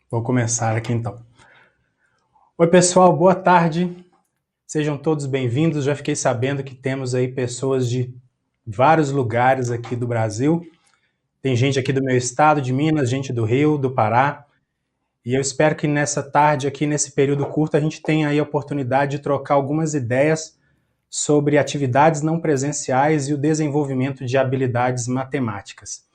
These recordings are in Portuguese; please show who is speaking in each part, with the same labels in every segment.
Speaker 1: Vou começar aqui então. Oi pessoal, boa tarde. Sejam todos bem-vindos. Já fiquei sabendo que temos aí pessoas de vários lugares aqui do Brasil. Tem gente aqui do meu estado, de Minas, gente do Rio, do Pará. E eu espero que nessa tarde aqui, nesse período curto, a gente tenha aí a oportunidade de trocar algumas ideias sobre atividades não presenciais e o desenvolvimento de habilidades matemáticas.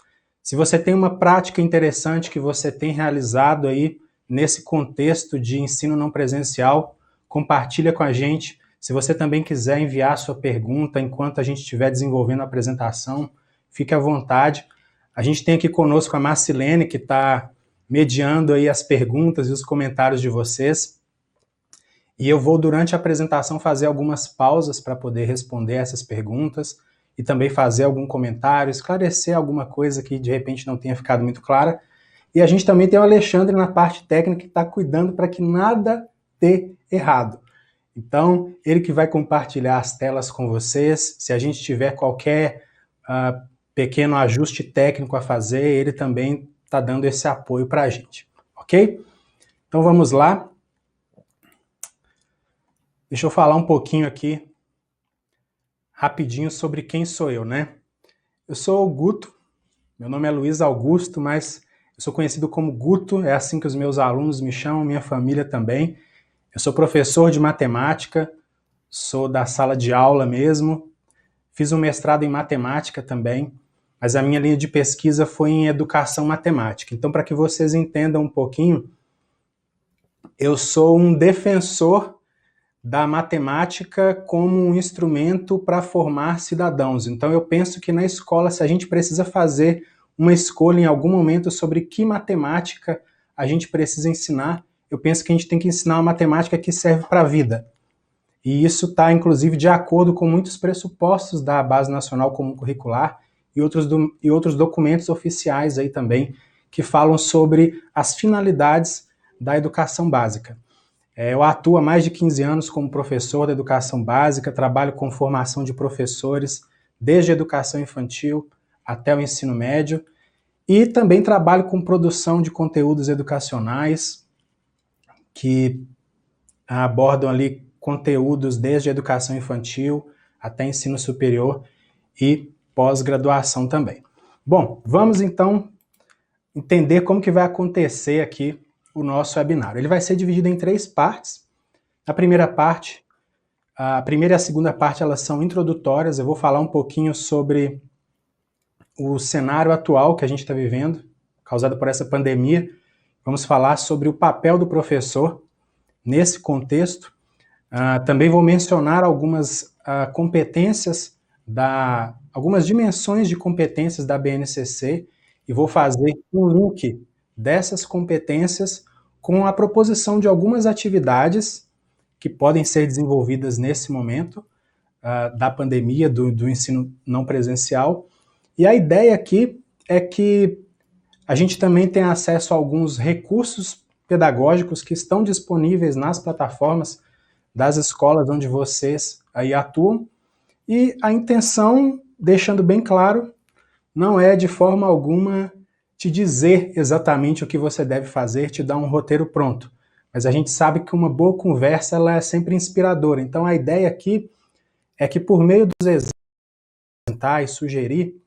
Speaker 1: Se você tem uma prática interessante que você tem realizado aí nesse contexto de ensino não presencial, compartilha com a gente. Se você também quiser enviar sua pergunta enquanto a gente estiver desenvolvendo a apresentação, fique à vontade. A gente tem aqui conosco a Marcilene, que está mediando aí as perguntas e os comentários de vocês. E eu vou, durante a apresentação, fazer algumas pausas para poder responder essas perguntas e também fazer algum comentário, esclarecer alguma coisa que de repente não tenha ficado muito clara. E a gente também tem o Alexandre na parte técnica que está cuidando para que nada dê errado. Então, ele que vai compartilhar as telas com vocês. Se a gente tiver qualquer pequeno ajuste técnico a fazer, ele também está dando esse apoio para a gente, ok? Então vamos lá. Deixa eu falar um pouquinho aqui, rapidinho, sobre quem sou eu, né? Eu sou o Guto, meu nome é Luiz Augusto, mas eu sou conhecido como Guto, é assim que os meus alunos me chamam, minha família também. Eu sou professor de matemática, sou da sala de aula mesmo, fiz um mestrado em matemática também, mas a minha linha de pesquisa foi em educação matemática. Então, para que vocês entendam um pouquinho, eu sou um defensor da matemática como um instrumento para formar cidadãos. Então eu penso que na escola, se a gente precisa fazer uma escolha em algum momento sobre que matemática a gente precisa ensinar, eu penso que a gente tem que ensinar uma matemática que serve para a vida. E isso está, inclusive, de acordo com muitos pressupostos da Base Nacional Comum Curricular e outros documentos oficiais aí também, que falam sobre as finalidades da educação básica. Eu atuo há mais de 15 anos como professor da educação básica, trabalho com formação de professores, desde a educação infantil até o ensino médio, e também trabalho com produção de conteúdos educacionais que abordam ali conteúdos desde a educação infantil até ensino superior e pós-graduação também. Bom, vamos então entender como que vai acontecer aqui o nosso webinar. Ele vai ser dividido em 3 partes. A primeira parte, a primeira e a segunda parte, elas são introdutórias. Eu vou falar um pouquinho sobre o cenário atual que a gente está vivendo, causado por essa pandemia. Vamos falar sobre o papel do professor nesse contexto. Também vou mencionar algumas competências, algumas dimensões de competências da BNCC e vou fazer um link dessas competências com a proposição de algumas atividades que podem ser desenvolvidas nesse momento da pandemia, do ensino não presencial. E a ideia aqui é que a gente também tem acesso a alguns recursos pedagógicos que estão disponíveis nas plataformas das escolas onde vocês aí atuam. E a intenção, deixando bem claro, não é de forma alguma te dizer exatamente o que você deve fazer, te dar um roteiro pronto. Mas a gente sabe que uma boa conversa ela é sempre inspiradora. Então a ideia aqui é que por meio dos exemplos, tentar e sugerir,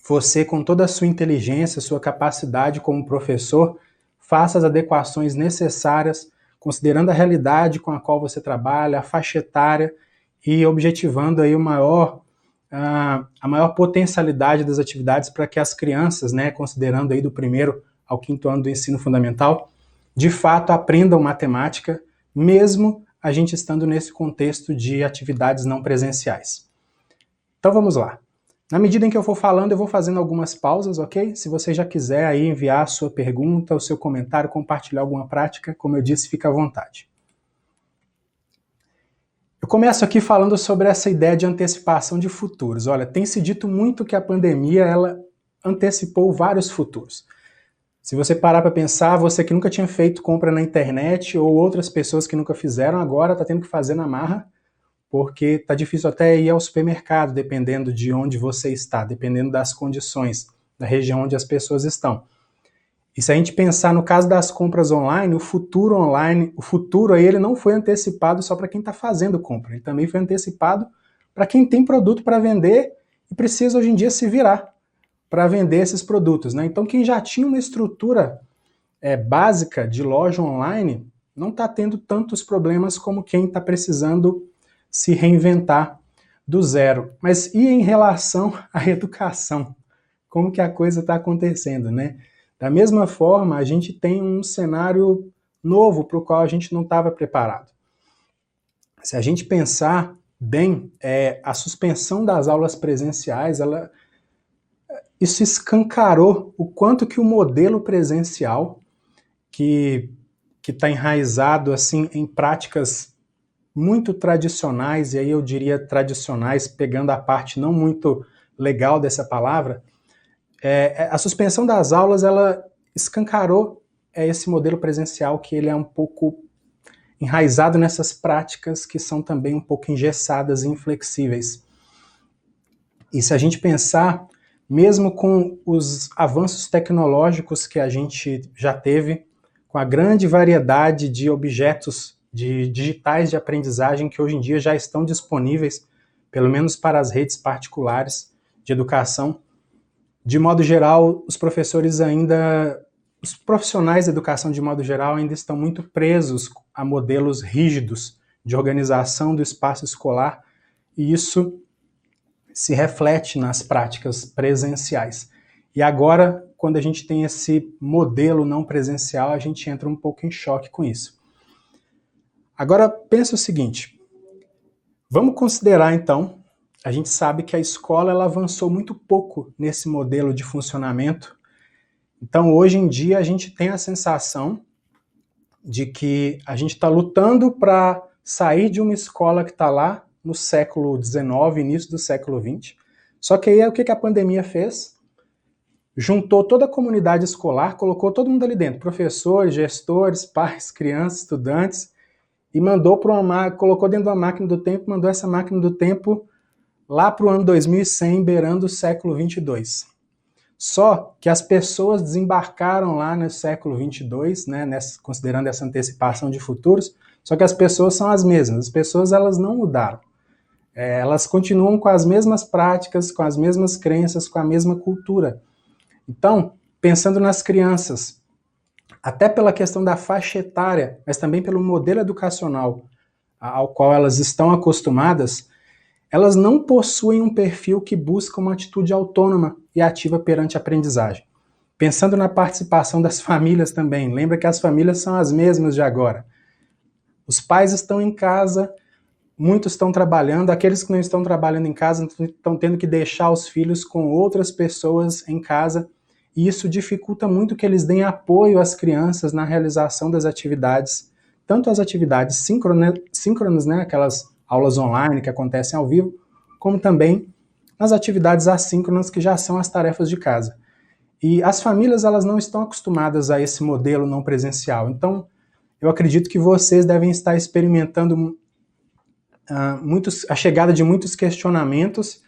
Speaker 1: você com toda a sua inteligência, sua capacidade como professor, faça as adequações necessárias, considerando a realidade com a qual você trabalha, a faixa etária e objetivando aí a maior potencialidade das atividades para que as crianças, né, considerando aí do 1º ao 5º ano do ensino fundamental, de fato aprendam matemática, mesmo a gente estando nesse contexto de atividades não presenciais. Então vamos lá. Na medida em que eu for falando, eu vou fazendo algumas pausas, ok? Se você já quiser aí enviar a sua pergunta, o seu comentário, compartilhar alguma prática, como eu disse, fica à vontade. Eu começo aqui falando sobre essa ideia de antecipação de futuros. Olha, tem se dito muito que a pandemia ela antecipou vários futuros. Se você parar para pensar, você que nunca tinha feito compra na internet ou outras pessoas que nunca fizeram, agora está tendo que fazer na marra, porque está difícil até ir ao supermercado, dependendo de onde você está, dependendo das condições, da região onde as pessoas estão. E se a gente pensar no caso das compras online, o futuro aí ele não foi antecipado só para quem está fazendo compra, ele também foi antecipado para quem tem produto para vender e precisa hoje em dia se virar para vender esses produtos, né? Então quem já tinha uma estrutura básica de loja online não está tendo tantos problemas como quem está precisando se reinventar do zero. Mas e em relação à educação? Como que a coisa está acontecendo, né? Da mesma forma, a gente tem um cenário novo para o qual a gente não estava preparado. Se a gente pensar bem, a suspensão das aulas presenciais, isso escancarou o quanto que o modelo presencial, que está enraizado assim em práticas muito tradicionais, e aí eu diria tradicionais, pegando a parte não muito legal dessa palavra, a suspensão das aulas, ela escancarou esse modelo presencial que ele é um pouco enraizado nessas práticas que são também um pouco engessadas e inflexíveis. E se a gente pensar, mesmo com os avanços tecnológicos que a gente já teve, com a grande variedade de objetos digitais de aprendizagem que hoje em dia já estão disponíveis, pelo menos para as redes particulares de educação, de modo geral, os profissionais da educação de modo geral ainda estão muito presos a modelos rígidos de organização do espaço escolar, e isso se reflete nas práticas presenciais. E agora, quando a gente tem esse modelo não presencial, a gente entra um pouco em choque com isso. Agora, pensa o seguinte, vamos considerar então, a gente sabe que a escola ela avançou muito pouco nesse modelo de funcionamento, então hoje em dia a gente tem a sensação de que a gente está lutando para sair de uma escola que está lá no século XIX, início do século XX. Só que aí o que a pandemia fez? Juntou toda a comunidade escolar, colocou todo mundo ali dentro, professores, gestores, pais, crianças, estudantes, e colocou dentro de uma máquina do tempo, mandou essa máquina do tempo lá para o ano 2100, beirando o século 22. Só que as pessoas desembarcaram lá no século 22, né, considerando essa antecipação de futuros, só que as pessoas são as mesmas, as pessoas elas não mudaram. Elas continuam com as mesmas práticas, com as mesmas crenças, com a mesma cultura. Então, pensando nas crianças, até pela questão da faixa etária, mas também pelo modelo educacional ao qual elas estão acostumadas, elas não possuem um perfil que busca uma atitude autônoma e ativa perante a aprendizagem. Pensando na participação das famílias também, lembra que as famílias são as mesmas de agora. Os pais estão em casa, muitos estão trabalhando, aqueles que não estão trabalhando em casa estão tendo que deixar os filhos com outras pessoas em casa, e isso dificulta muito que eles deem apoio às crianças na realização das atividades, tanto as atividades síncronas, né, aquelas aulas online que acontecem ao vivo, como também as atividades assíncronas que já são as tarefas de casa. E as famílias elas não estão acostumadas a esse modelo não presencial, então eu acredito que vocês devem estar experimentando a chegada de muitos questionamentos,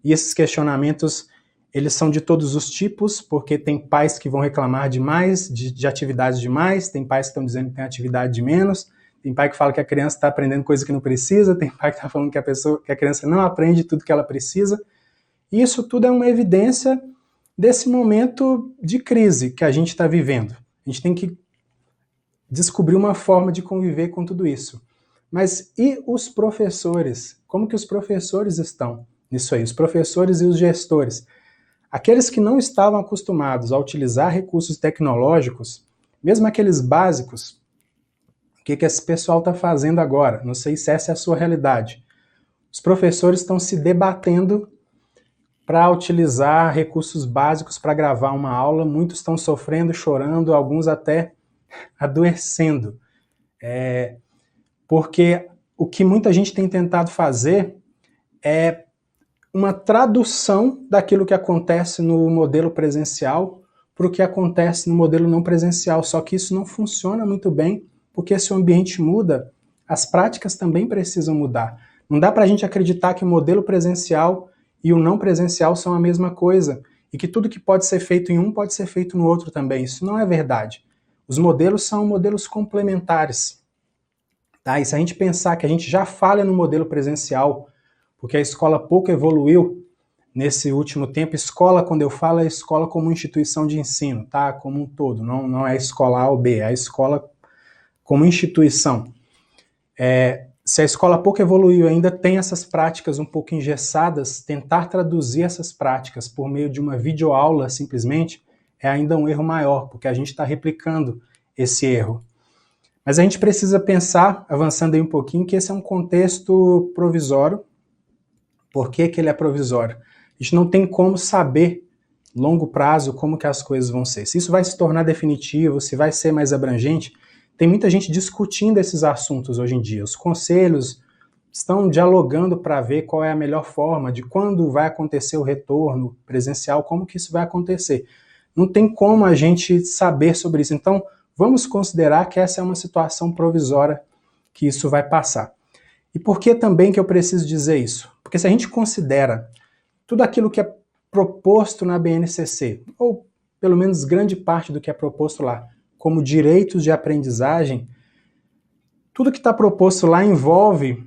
Speaker 1: e esses questionamentos eles são de todos os tipos, porque tem pais que vão reclamar demais, de atividades demais, tem pais que estão dizendo que tem atividade de menos, tem pai que fala que a criança está aprendendo coisa que não precisa, tem pai que está falando que a criança não aprende tudo que ela precisa, e isso tudo é uma evidência desse momento de crise que a gente está vivendo. A gente tem que descobrir uma forma de conviver com tudo isso. Mas e os professores? Como que os professores estão nisso aí? Os professores e os gestores. Aqueles que não estavam acostumados a utilizar recursos tecnológicos, mesmo aqueles básicos, o que esse pessoal está fazendo agora? Não sei se essa é a sua realidade. Os professores estão se debatendo para utilizar recursos básicos para gravar uma aula, muitos estão sofrendo, chorando, alguns até adoecendo. Porque o que muita gente tem tentado fazer é uma tradução daquilo que acontece no modelo presencial para o que acontece no modelo não presencial, só que isso não funciona muito bem, porque se o ambiente muda, as práticas também precisam mudar. Não dá para a gente acreditar que o modelo presencial e o não presencial são a mesma coisa, e que tudo que pode ser feito em um pode ser feito no outro também. Isso não é verdade. Os modelos são modelos complementares. Tá? E se a gente pensar que a gente já falha no modelo presencial, porque a escola pouco evoluiu nesse último tempo, escola, quando eu falo, é escola como instituição de ensino, tá? Como um todo, não é escola A ou B, é a escola como instituição. Se a escola pouco evoluiu, ainda tem essas práticas um pouco engessadas, tentar traduzir essas práticas por meio de uma videoaula, simplesmente, é ainda um erro maior, porque a gente está replicando esse erro. Mas a gente precisa pensar, avançando aí um pouquinho, que esse é um contexto provisório. Por que que ele é provisório? A gente não tem como saber, longo prazo, como que as coisas vão ser. Se isso vai se tornar definitivo, se vai ser mais abrangente, tem muita gente discutindo esses assuntos hoje em dia. Os conselhos estão dialogando para ver qual é a melhor forma, de quando vai acontecer o retorno presencial, como que isso vai acontecer. Não tem como a gente saber sobre isso. Então, vamos considerar que essa é uma situação provisória, que isso vai passar. E por que também que eu preciso dizer isso? Porque se a gente considera tudo aquilo que é proposto na BNCC, ou pelo menos grande parte do que é proposto lá, como direitos de aprendizagem, tudo que está proposto lá envolve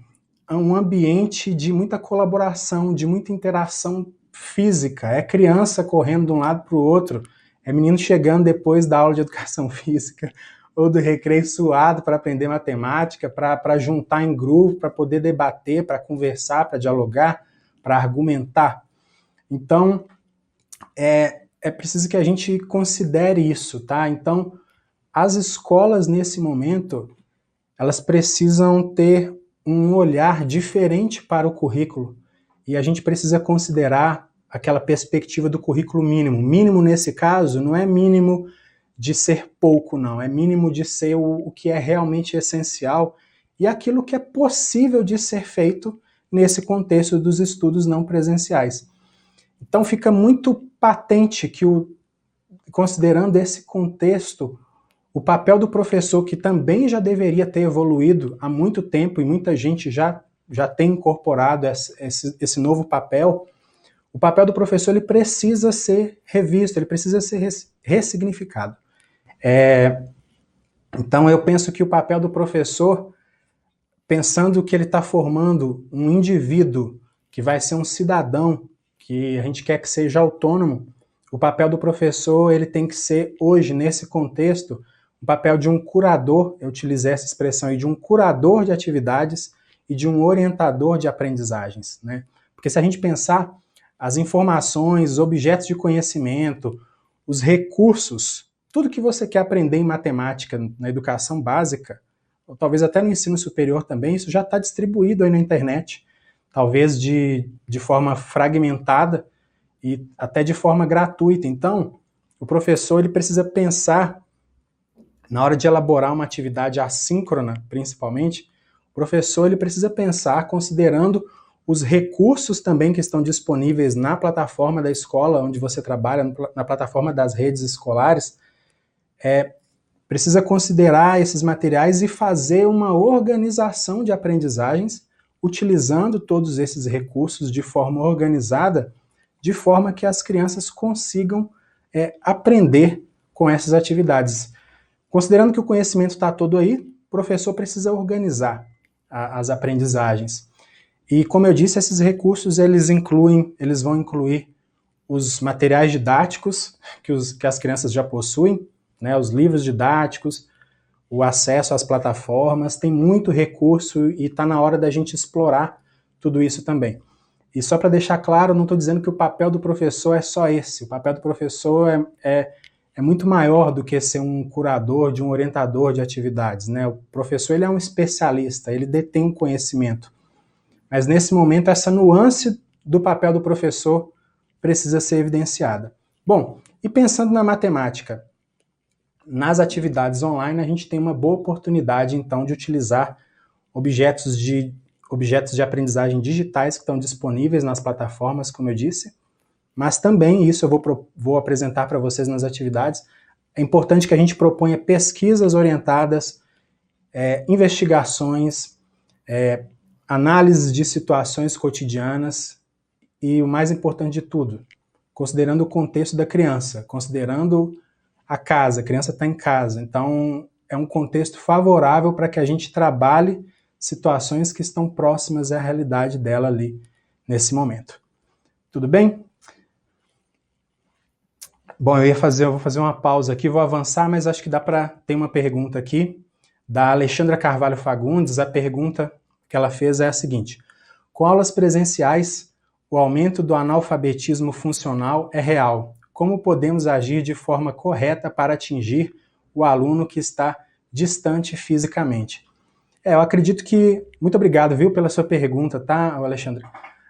Speaker 1: um ambiente de muita colaboração, de muita interação física. É criança correndo de um lado para o outro, é menino chegando depois da aula de educação física, ou do recreio suado para aprender matemática, para juntar em grupo, para poder debater, para conversar, para dialogar, para argumentar. Então, é preciso que a gente considere isso, tá? Então, as escolas, nesse momento, elas precisam ter um olhar diferente para o currículo. E a gente precisa considerar aquela perspectiva do currículo mínimo. Mínimo, nesse caso, não é mínimo de ser pouco, não. É mínimo de ser o que é realmente essencial e aquilo que é possível de ser feito nesse contexto dos estudos não presenciais. Então fica muito patente que, considerando esse contexto, o papel do professor, que também já deveria ter evoluído há muito tempo e muita gente já tem incorporado esse novo papel, o papel do professor ele precisa ser revisto, ele precisa ser ressignificado. Então eu penso que o papel do professor, pensando que ele está formando um indivíduo que vai ser um cidadão, que a gente quer que seja autônomo, o papel do professor ele tem que ser, hoje, nesse contexto, o papel de um curador, eu utilizei essa expressão aí, de um curador de atividades e de um orientador de aprendizagens, né? Porque se a gente pensar, as informações, os objetos de conhecimento, os recursos, tudo que você quer aprender em matemática, na educação básica, ou talvez até no ensino superior também, isso já está distribuído aí na internet, talvez de forma fragmentada e até de forma gratuita. Então, o professor ele precisa pensar, na hora de elaborar uma atividade assíncrona, principalmente, o professor ele precisa pensar considerando os recursos também que estão disponíveis na plataforma da escola onde você trabalha, na plataforma das redes escolares, precisa considerar esses materiais e fazer uma organização de aprendizagens utilizando todos esses recursos de forma organizada, de forma que as crianças consigam aprender com essas atividades. Considerando que o conhecimento está todo aí, o professor precisa organizar as aprendizagens. E, como eu disse, esses recursos eles vão incluir os materiais didáticos que as crianças já possuem, né, os livros didáticos, o acesso às plataformas, tem muito recurso e está na hora da gente explorar tudo isso também. E só para deixar claro, não estou dizendo que o papel do professor é só esse. O papel do professor é muito maior do que ser um curador, de um orientador de atividades, né? O professor ele é um especialista, ele detém um conhecimento. Mas nesse momento essa nuance do papel do professor precisa ser evidenciada. Bom, e pensando na matemática, nas atividades online a gente tem uma boa oportunidade então de utilizar objetos de aprendizagem digitais que estão disponíveis nas plataformas, como eu disse, mas também, isso eu vou apresentar para vocês nas atividades, é importante que a gente proponha pesquisas orientadas, investigações, análises de situações cotidianas e, o mais importante de tudo, considerando o contexto da criança, considerando a casa, a criança está em casa. Então, é um contexto favorável para que a gente trabalhe situações que estão próximas à realidade dela ali, nesse momento. Tudo bem? Bom, eu vou fazer uma pausa aqui, vou avançar, mas acho que dá para ter uma pergunta aqui, da Alexandra Carvalho Fagundes. A pergunta que ela fez é a seguinte: com aulas presenciais, o aumento do analfabetismo funcional é real. Como podemos agir de forma correta para atingir o aluno que está distante fisicamente? Eu acredito que... Muito obrigado, viu, pela sua pergunta, tá, Alexandre?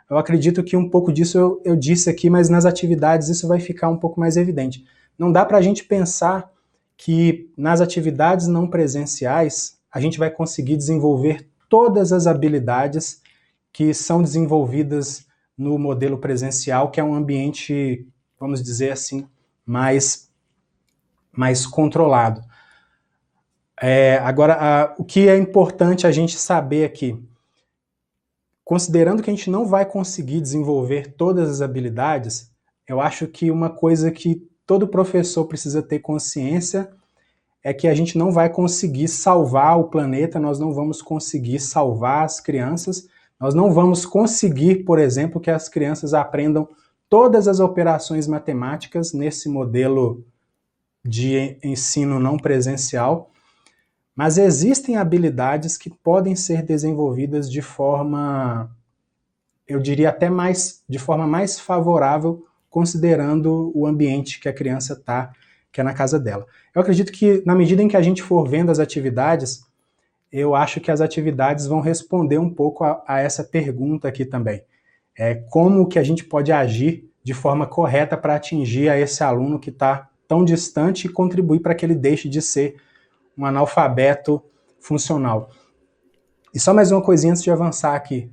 Speaker 1: Eu acredito que um pouco disso eu disse aqui, mas nas atividades isso vai ficar um pouco mais evidente. Não dá para a gente pensar que nas atividades não presenciais a gente vai conseguir desenvolver todas as habilidades que são desenvolvidas no modelo presencial, que é um ambiente, vamos dizer assim, mais controlado. Agora, o que é importante a gente saber aqui, considerando que a gente não vai conseguir desenvolver todas as habilidades, eu acho que uma coisa que todo professor precisa ter consciência é que a gente não vai conseguir salvar o planeta, nós não vamos conseguir salvar as crianças, nós não vamos conseguir, por exemplo, que as crianças aprendam todas as operações matemáticas nesse modelo de ensino não presencial, mas existem habilidades que podem ser desenvolvidas de forma, eu diria até de forma mais favorável, considerando o ambiente que a criança está, que é na casa dela. Eu acredito que, na medida em que a gente for vendo as atividades, eu acho que as atividades vão responder um pouco a essa pergunta aqui também. Como que a gente pode agir de forma correta para atingir a esse aluno que está tão distante e contribuir para que ele deixe de ser um analfabeto funcional. E só mais uma coisinha antes de avançar aqui.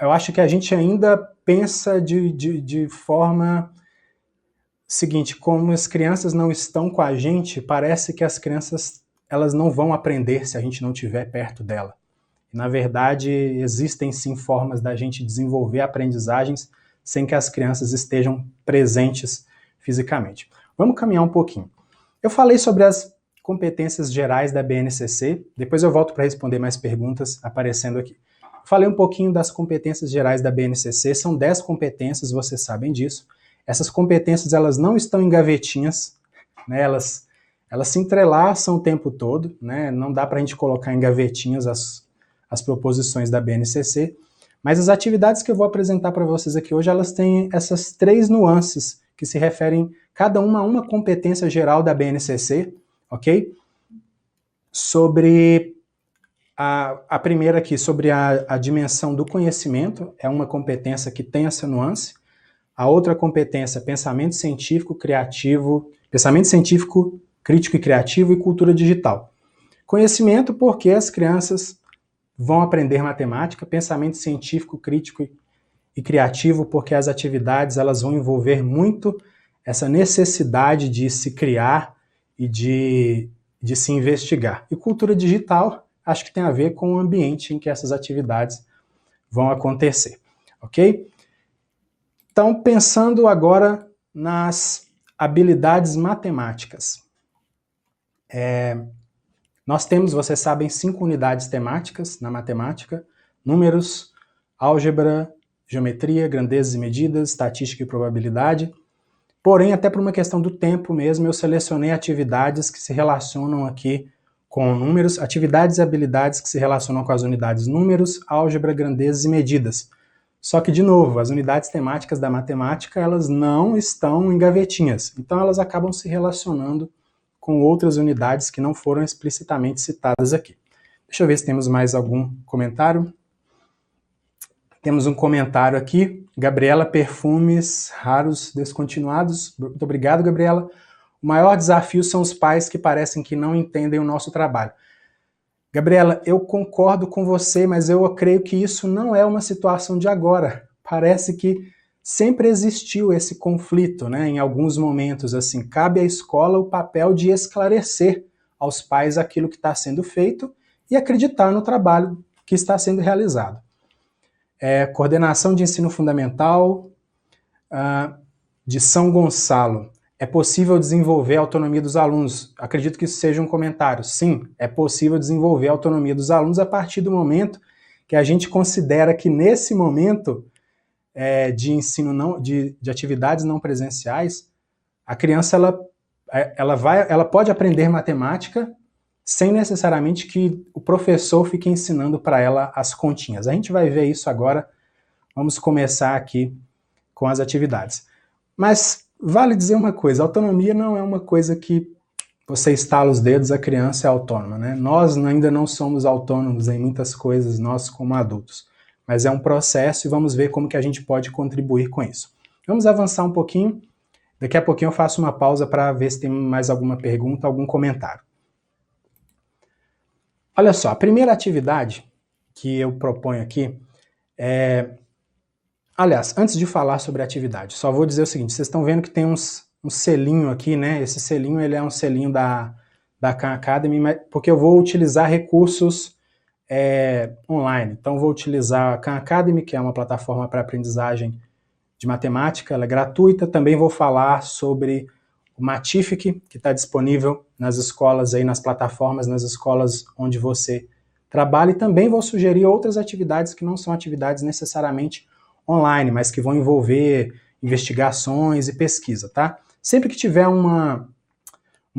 Speaker 1: Eu acho que a gente ainda pensa de forma seguinte: como as crianças não estão com a gente, parece que as crianças elas não vão aprender se a gente não estiver perto dela. Na verdade, existem sim formas da gente desenvolver aprendizagens sem que as crianças estejam presentes fisicamente. Vamos caminhar um pouquinho. Eu falei sobre as competências gerais da BNCC, depois eu volto para responder mais perguntas aparecendo aqui. Falei um pouquinho das competências gerais da BNCC, são 10 competências, vocês sabem disso. Essas competências elas não estão em gavetinhas, né? Elas se entrelaçam o tempo todo, né? Não dá para a gente colocar em gavetinhas as proposições da BNCC, mas as atividades que eu vou apresentar para vocês aqui hoje, elas têm essas 3 nuances que se referem cada uma a uma competência geral da BNCC, ok? Sobre a primeira aqui, sobre a dimensão do conhecimento, é uma competência que tem essa nuance. A outra competência, pensamento científico, crítico e criativo e cultura digital. Conhecimento, porque as crianças vão aprender matemática, pensamento científico, crítico e criativo, porque as atividades elas vão envolver muito essa necessidade de se criar e de se investigar. E cultura digital, acho que tem a ver com o ambiente em que essas atividades vão acontecer, ok? Então, pensando agora nas habilidades matemáticas. Nós temos, vocês sabem, 5 unidades temáticas na matemática: números, álgebra, geometria, grandezas e medidas, estatística e probabilidade. Porém, até por uma questão do tempo mesmo, eu selecionei atividades que se relacionam aqui com números, atividades e habilidades que se relacionam com as unidades números, álgebra, grandezas e medidas. Só que, de novo, as unidades temáticas da matemática, elas não estão em gavetinhas. Então, elas acabam se relacionando com outras unidades que não foram explicitamente citadas aqui. Deixa eu ver se temos mais algum comentário. Temos um comentário aqui. Gabriela, perfumes raros descontinuados. Muito obrigado, Gabriela. O maior desafio são os pais que parecem que não entendem o nosso trabalho. Gabriela, eu concordo com você, mas eu creio que isso não é uma situação de agora. Parece que sempre existiu esse conflito, né? Em alguns momentos, assim, cabe à escola o papel de esclarecer aos pais aquilo que está sendo feito e acreditar no trabalho que está sendo realizado. Coordenação de ensino fundamental, de São Gonçalo. É possível desenvolver a autonomia dos alunos? Acredito que isso seja um comentário. Sim, é possível desenvolver a autonomia dos alunos a partir do momento que a gente considera que nesse momento de ensino de atividades não presenciais, a criança ela pode aprender matemática sem necessariamente que o professor fique ensinando para ela as continhas. A gente vai ver isso agora. Vamos começar aqui com as atividades. Mas vale dizer uma coisa, autonomia não é uma coisa que você estala os dedos, a criança é autônoma, né? Nós ainda não somos autônomos em muitas coisas, nós como adultos. Mas é um processo e vamos ver como que a gente pode contribuir com isso. Vamos avançar um pouquinho. Daqui a pouquinho eu faço uma pausa para ver se tem mais alguma pergunta, algum comentário. Olha só, a primeira atividade que eu proponho aqui é... Aliás, antes de falar sobre a atividade, só vou dizer o seguinte, vocês estão vendo que tem um selinho aqui, né? Esse selinho ele é um selinho da Khan Academy, porque eu vou utilizar recursos online. Então vou utilizar a Khan Academy, que é uma plataforma para aprendizagem de matemática, ela é gratuita. Também vou falar sobre o Matific, que está disponível nas escolas, aí, nas plataformas, nas escolas onde você trabalha. E também vou sugerir outras atividades que não são atividades necessariamente online, mas que vão envolver investigações e pesquisa, tá? Sempre que tiver uma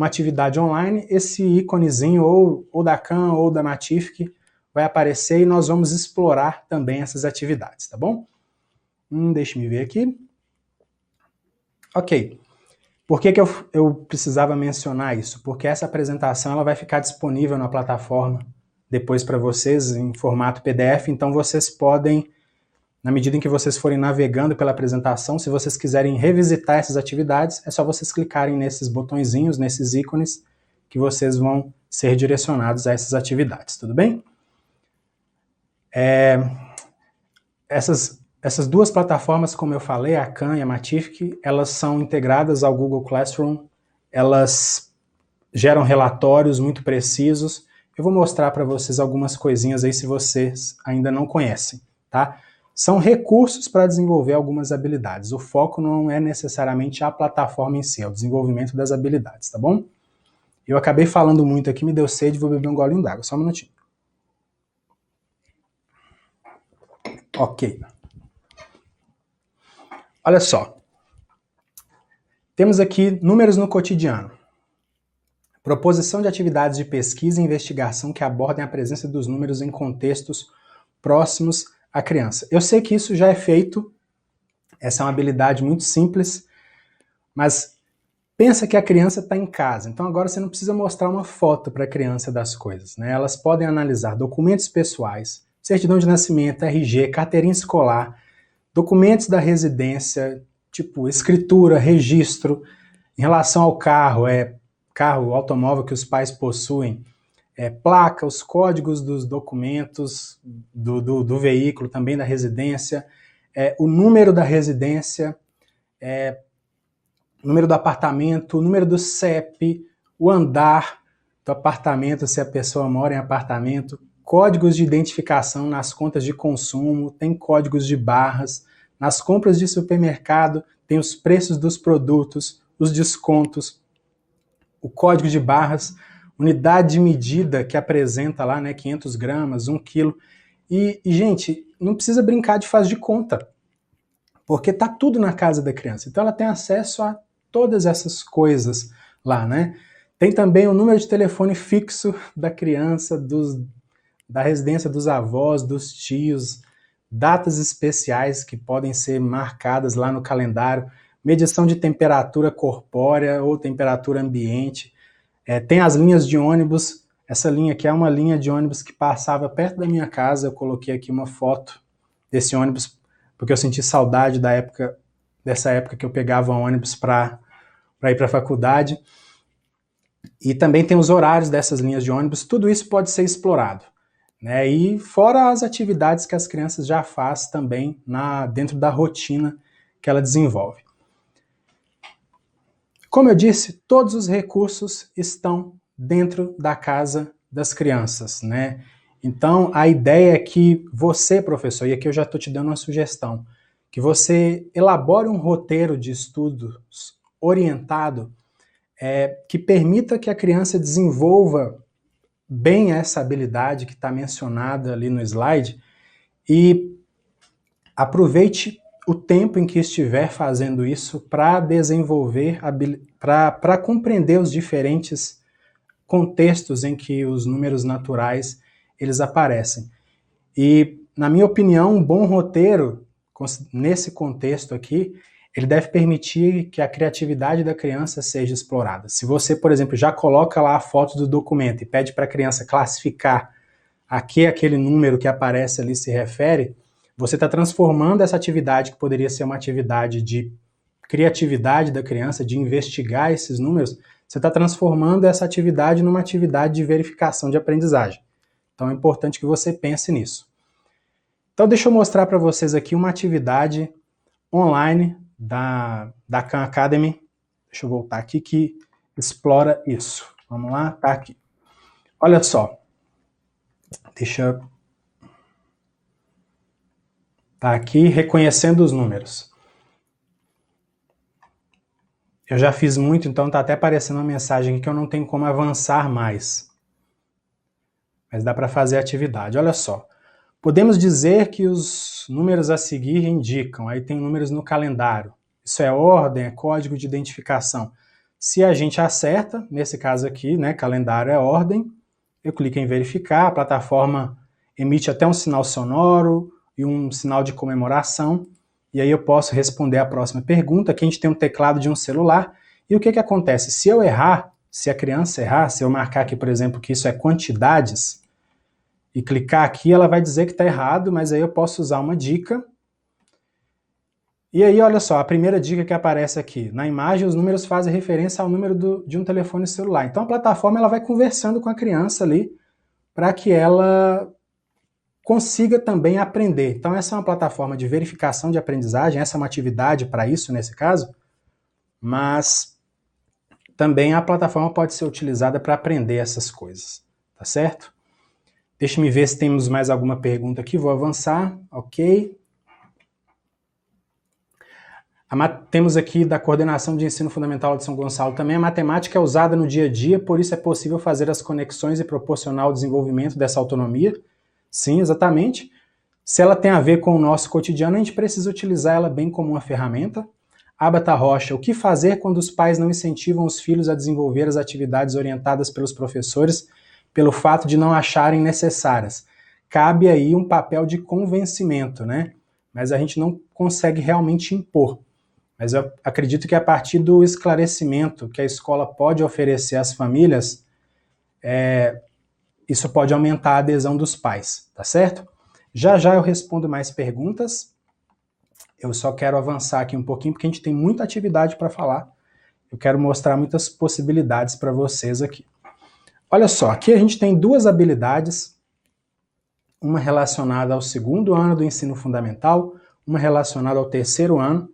Speaker 1: atividade online, esse íconezinho ou da Khan ou da Matific vai aparecer e nós vamos explorar também essas atividades, tá bom? Deixa eu ver aqui. Ok. Por que eu precisava mencionar isso? Porque essa apresentação ela vai ficar disponível na plataforma depois para vocês em formato PDF, então vocês podem, na medida em que vocês forem navegando pela apresentação, se vocês quiserem revisitar essas atividades, é só vocês clicarem nesses botõezinhos, nesses ícones, que vocês vão ser direcionados a essas atividades, tudo bem? Essas duas plataformas, como eu falei, a Khan e a Matific, elas são integradas ao Google Classroom, elas geram relatórios muito precisos. Eu vou mostrar para vocês algumas coisinhas aí se vocês ainda não conhecem, tá? São recursos para desenvolver algumas habilidades. O foco não é necessariamente a plataforma em si, é o desenvolvimento das habilidades, tá bom? Eu acabei falando muito aqui, me deu sede, vou beber um golinho d'água, só um minutinho. Ok. Olha só. Temos aqui números no cotidiano. Proposição de atividades de pesquisa e investigação que abordem a presença dos números em contextos próximos à criança. Eu sei que isso já é feito, essa é uma habilidade muito simples, mas pensa que a criança está em casa, então agora você não precisa mostrar uma foto para a criança das coisas, né? Elas podem analisar documentos pessoais, certidão de nascimento, RG, carteirinha escolar, documentos da residência, tipo escritura, registro, em relação ao carro, carro, automóvel que os pais possuem, placa, os códigos dos documentos do veículo, também da residência, o número da residência, o número do apartamento, o número do CEP, o andar do apartamento, se a pessoa mora em apartamento, códigos de identificação nas contas de consumo, tem códigos de barras, nas compras de supermercado tem os preços dos produtos, os descontos, o código de barras, unidade de medida que apresenta lá, né, 500 gramas, 1 quilo. E, gente, não precisa brincar de faz de conta, porque tá tudo na casa da criança. Então ela tem acesso a todas essas coisas lá, né? Tem também o número de telefone fixo da criança, da residência dos avós, dos tios, datas especiais que podem ser marcadas lá no calendário, medição de temperatura corpórea ou temperatura ambiente. Tem as linhas de ônibus. Essa linha aqui é uma linha de ônibus que passava perto da minha casa. Eu coloquei aqui uma foto desse ônibus, porque eu senti saudade dessa época que eu pegava ônibus para ir para a faculdade. E também tem os horários dessas linhas de ônibus. Tudo isso pode ser explorado, né? E fora as atividades que as crianças já fazem também dentro da rotina que ela desenvolve. Como eu disse, todos os recursos estão dentro da casa das crianças, né? Então, a ideia é que você, professor, e aqui eu já estou te dando uma sugestão, que você elabore um roteiro de estudos orientado que permita que a criança desenvolva bem essa habilidade que está mencionada ali no slide e aproveite o tempo em que estiver fazendo isso para desenvolver, para compreender os diferentes contextos em que os números naturais eles aparecem. E, na minha opinião, um bom roteiro, nesse contexto aqui, ele deve permitir que a criatividade da criança seja explorada. Se você, por exemplo, já coloca lá a foto do documento e pede para a criança classificar a que aquele número que aparece ali se refere, você está transformando essa atividade, que poderia ser uma atividade de criatividade da criança, de investigar esses números, você está transformando essa atividade numa atividade de verificação de aprendizagem. Então é importante que você pense nisso. Então deixa eu mostrar para vocês aqui uma atividade online da Khan Academy. Deixa eu voltar aqui que explora isso. Vamos lá, tá aqui. Olha só. Tá aqui, reconhecendo os números. Eu já fiz muito, então tá até aparecendo uma mensagem aqui que eu não tenho como avançar mais. Mas dá para fazer a atividade. Olha só. Podemos dizer que os números a seguir indicam, aí tem números no calendário. Isso é ordem, é código de identificação. Se a gente acerta, nesse caso aqui, né, calendário é ordem, eu clico em verificar, a plataforma emite até um sinal sonoro e um sinal de comemoração, e aí eu posso responder a próxima pergunta. Aqui a gente tem um teclado de um celular, e o que acontece? Se eu errar, se a criança errar, se eu marcar aqui, por exemplo, que isso é quantidades, e clicar aqui, ela vai dizer que está errado, mas aí eu posso usar uma dica. E aí, olha só, a primeira dica que aparece aqui. Na imagem, os números fazem referência ao número de um telefone celular. Então, a plataforma ela vai conversando com a criança ali para que ela consiga também aprender. Então, essa é uma plataforma de verificação de aprendizagem, essa é uma atividade para isso, nesse caso, mas também a plataforma pode ser utilizada para aprender essas coisas, tá certo? Deixa-me ver se temos mais alguma pergunta aqui, vou avançar, ok. Temos aqui da Coordenação de Ensino Fundamental de São Gonçalo também, a matemática é usada no dia a dia, por isso é possível fazer as conexões e proporcionar o desenvolvimento dessa autonomia. Sim, exatamente. Se ela tem a ver com o nosso cotidiano, a gente precisa utilizar ela bem como uma ferramenta. Abata Rocha, o que fazer quando os pais não incentivam os filhos a desenvolver as atividades orientadas pelos professores pelo fato de não acharem necessárias? Cabe aí um papel de convencimento, né? Mas a gente não consegue realmente impor. Mas eu acredito que a partir do esclarecimento que a escola pode oferecer às famílias, isso pode aumentar a adesão dos pais, tá certo? Já já eu respondo mais perguntas. Eu só quero avançar aqui um pouquinho, porque a gente tem muita atividade para falar. Eu quero mostrar muitas possibilidades para vocês aqui. Olha só, aqui a gente tem duas habilidades, uma relacionada ao segundo ano do ensino fundamental, uma relacionada ao terceiro ano,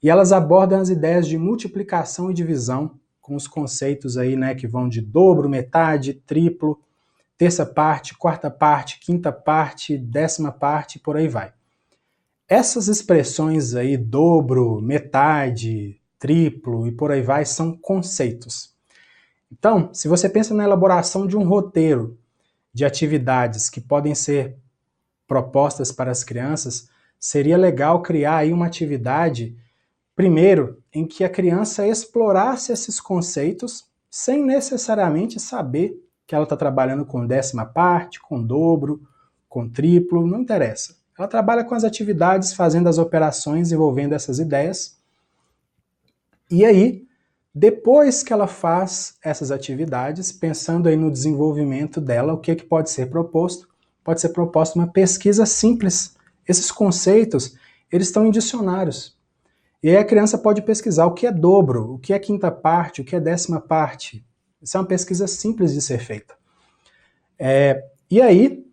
Speaker 1: e elas abordam as ideias de multiplicação e divisão, com os conceitos aí, né, que vão de dobro, metade, triplo, terça parte, quarta parte, quinta parte, décima parte, por aí vai. Essas expressões aí, dobro, metade, triplo e por aí vai, são conceitos. Então, se você pensa na elaboração de um roteiro de atividades que podem ser propostas para as crianças, seria legal criar aí uma atividade, primeiro, em que a criança explorasse esses conceitos sem necessariamente saber que ela está trabalhando com décima parte, com dobro, com triplo, não interessa. Ela trabalha com as atividades, fazendo as operações, envolvendo essas ideias. E aí, depois que ela faz essas atividades, pensando aí no desenvolvimento dela, o que pode ser proposto? Pode ser proposta uma pesquisa simples. Esses conceitos, eles estão em dicionários. E aí a criança pode pesquisar o que é dobro, o que é quinta parte, o que é décima parte. Isso é uma pesquisa simples de ser feita. E aí,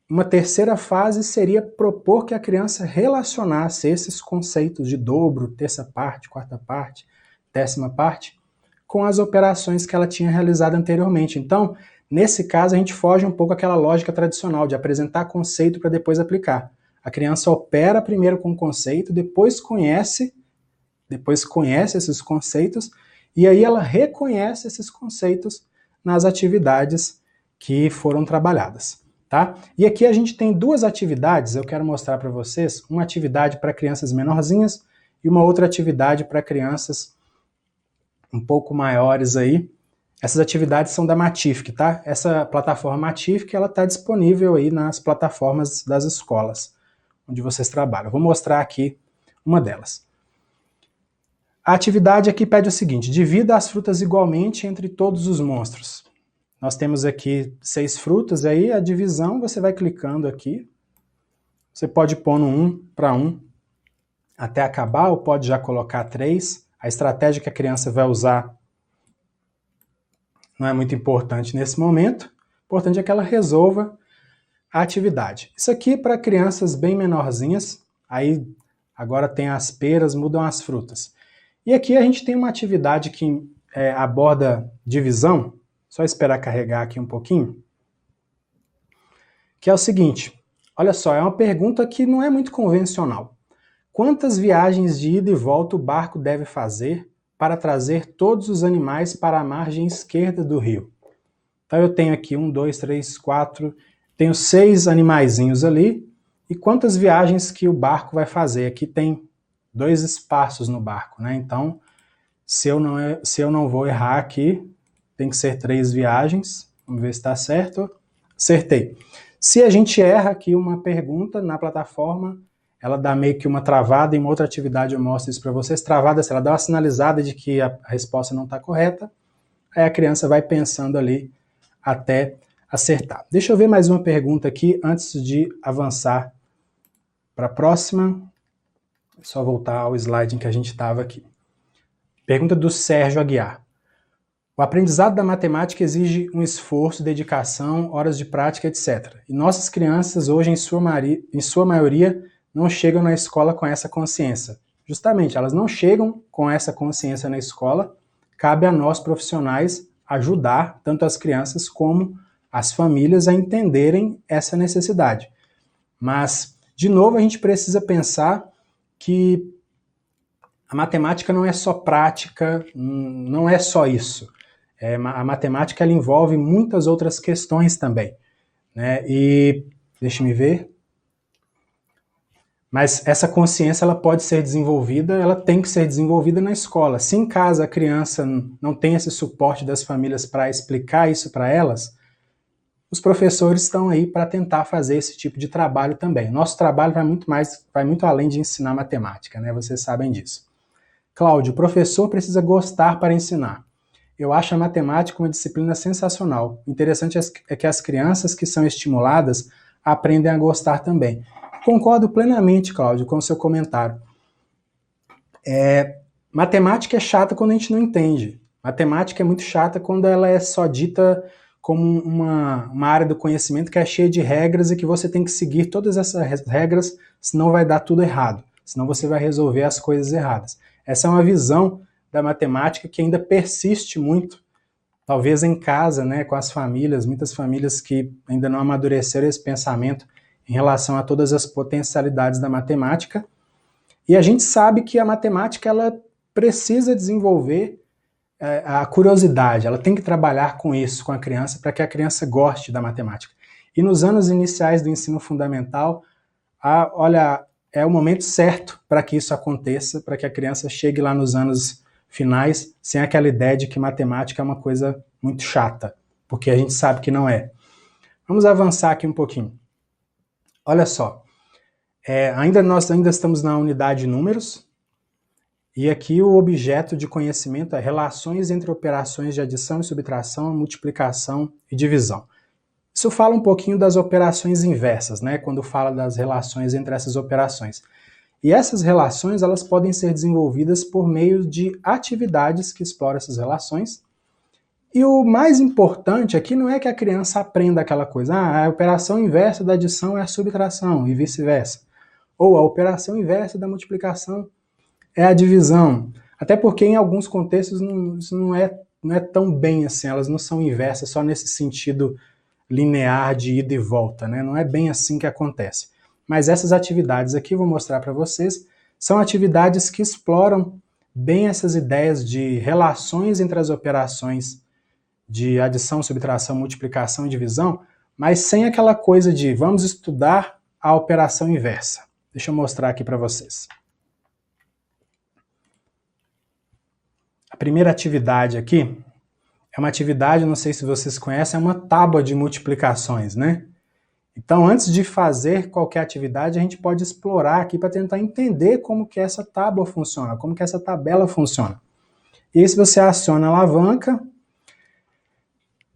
Speaker 1: uma terceira fase seria propor que a criança relacionasse esses conceitos de dobro, terça parte, quarta parte, décima parte, com as operações que ela tinha realizado anteriormente. Então, nesse caso, a gente foge um pouco àquela lógica tradicional de apresentar conceito para depois aplicar. A criança opera primeiro com o conceito, depois conhece esses conceitos, e aí ela reconhece esses conceitos nas atividades que foram trabalhadas. Tá? E aqui a gente tem duas atividades, eu quero mostrar para vocês, uma atividade para crianças menorzinhas e uma outra atividade para crianças um pouco maiores aí. Essas atividades são da Matific, tá? Essa plataforma Matific, ela está disponível aí nas plataformas das escolas onde vocês trabalham. Eu vou mostrar aqui uma delas. A atividade aqui pede o seguinte: divida as frutas igualmente entre todos os monstros. Nós temos aqui 6 frutas, aí a divisão você vai clicando aqui. Você pode pôr no 1 para 1 até acabar, ou pode já colocar 3. A estratégia que a criança vai usar não é muito importante nesse momento. O importante é que ela resolva a atividade. Isso aqui para crianças bem menorzinhas, aí agora tem as peras, mudam as frutas. E aqui a gente tem uma atividade que aborda divisão, só esperar carregar aqui um pouquinho, que é o seguinte, olha só, é uma pergunta que não é muito convencional. Quantas viagens de ida e volta o barco deve fazer para trazer todos os animais para a margem esquerda do rio? Então eu tenho aqui 1, 2, 3, 4, tenho 6 animaizinhos ali, e quantas viagens que o barco vai fazer? Aqui tem 2 espaços no barco, né? Então, se eu não vou errar aqui, tem que ser 3 viagens. Vamos ver se está certo. Acertei. Se a gente erra aqui uma pergunta na plataforma, ela dá meio que uma travada. Em uma outra atividade eu mostro isso para vocês. Travada, ela dá uma sinalizada de que a resposta não está correta. Aí a criança vai pensando ali até acertar. Deixa eu ver mais uma pergunta aqui antes de avançar para a próxima. É só voltar ao slide em que a gente estava aqui. Pergunta do Sérgio Aguiar. O aprendizado da matemática exige um esforço, dedicação, horas de prática, etc. E nossas crianças hoje, em sua maioria, não chegam na escola com essa consciência. Justamente, elas não chegam com essa consciência na escola. Cabe a nós, profissionais, ajudar tanto as crianças como as famílias a entenderem essa necessidade. Mas, de novo, a gente precisa pensar que a matemática não é só prática, não é só isso. A matemática ela envolve muitas outras questões também, né? E deixa me ver. Mas essa consciência ela pode ser desenvolvida, ela tem que ser desenvolvida na escola. Se em casa a criança não tem esse suporte das famílias para explicar isso para elas, os professores estão aí para tentar fazer esse tipo de trabalho também. Nosso trabalho vai muito além de ensinar matemática, né? Vocês sabem disso. Cláudio, o professor precisa gostar para ensinar. Eu acho a matemática uma disciplina sensacional. Interessante é que as crianças que são estimuladas aprendem a gostar também. Concordo plenamente, Cláudio, com o seu comentário. Matemática é chata quando a gente não entende. Matemática é muito chata quando ela é só dita como uma área do conhecimento que é cheia de regras e que você tem que seguir todas essas regras, senão vai dar tudo errado. Senão você vai resolver as coisas erradas. Essa é uma visão da matemática que ainda persiste muito, talvez em casa, né, com as famílias, muitas famílias que ainda não amadureceram esse pensamento em relação a todas as potencialidades da matemática. E a gente sabe que a matemática ela precisa desenvolver a curiosidade, ela tem que trabalhar com isso, com a criança, para que a criança goste da matemática. E nos anos iniciais do ensino fundamental, olha, é o momento certo para que isso aconteça, para que a criança chegue lá nos anos finais sem aquela ideia de que matemática é uma coisa muito chata, porque a gente sabe que não é. Vamos avançar aqui um pouquinho. Olha só, nós ainda estamos na unidade de números, e aqui o objeto de conhecimento é relações entre operações de adição e subtração, multiplicação e divisão. Isso fala um pouquinho das operações inversas, né? Quando fala das relações entre essas operações. E essas relações elas podem ser desenvolvidas por meio de atividades que exploram essas relações. E o mais importante aqui não é que a criança aprenda aquela coisa, a operação inversa da adição é a subtração e vice-versa. Ou a operação inversa da multiplicação é a divisão. Até porque em alguns contextos isso não é tão bem assim, elas não são inversas só nesse sentido linear de ida e volta, né? Não é bem assim que acontece. mas essas atividades aqui, vou mostrar para vocês, são atividades que exploram bem essas ideias de relações entre as operações de adição, subtração, multiplicação e divisão, mas sem aquela coisa de vamos estudar a operação inversa. Deixa eu mostrar aqui para vocês. A primeira atividade aqui é uma atividade, não sei se vocês conhecem, é uma tábua de multiplicações, né? Então, antes de fazer qualquer atividade, a gente pode explorar aqui para tentar entender como que essa tábua funciona, como que essa tabela funciona. E aí, se você aciona a alavanca,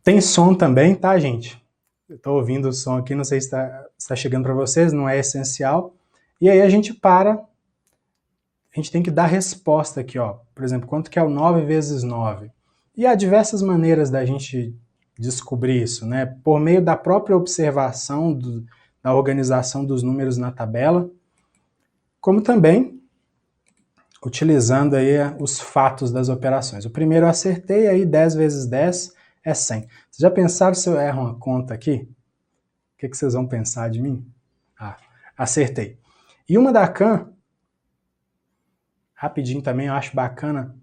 Speaker 1: tem som também, tá, gente? Eu estou ouvindo o som aqui, não sei se está chegando para vocês, não é essencial. E aí a gente a gente tem que dar resposta aqui, ó. Por exemplo, quanto que é o 9 vezes 9? E há diversas maneiras da gente descobrir isso, né? Por meio da própria observação da organização dos números na tabela, como também utilizando aí os fatos das operações. O primeiro eu acertei, aí 10 vezes 10 é 100. Vocês já pensaram se eu erro uma conta aqui? O que vocês vão pensar de mim? Ah, acertei. E uma da Khan, rapidinho também, eu acho bacana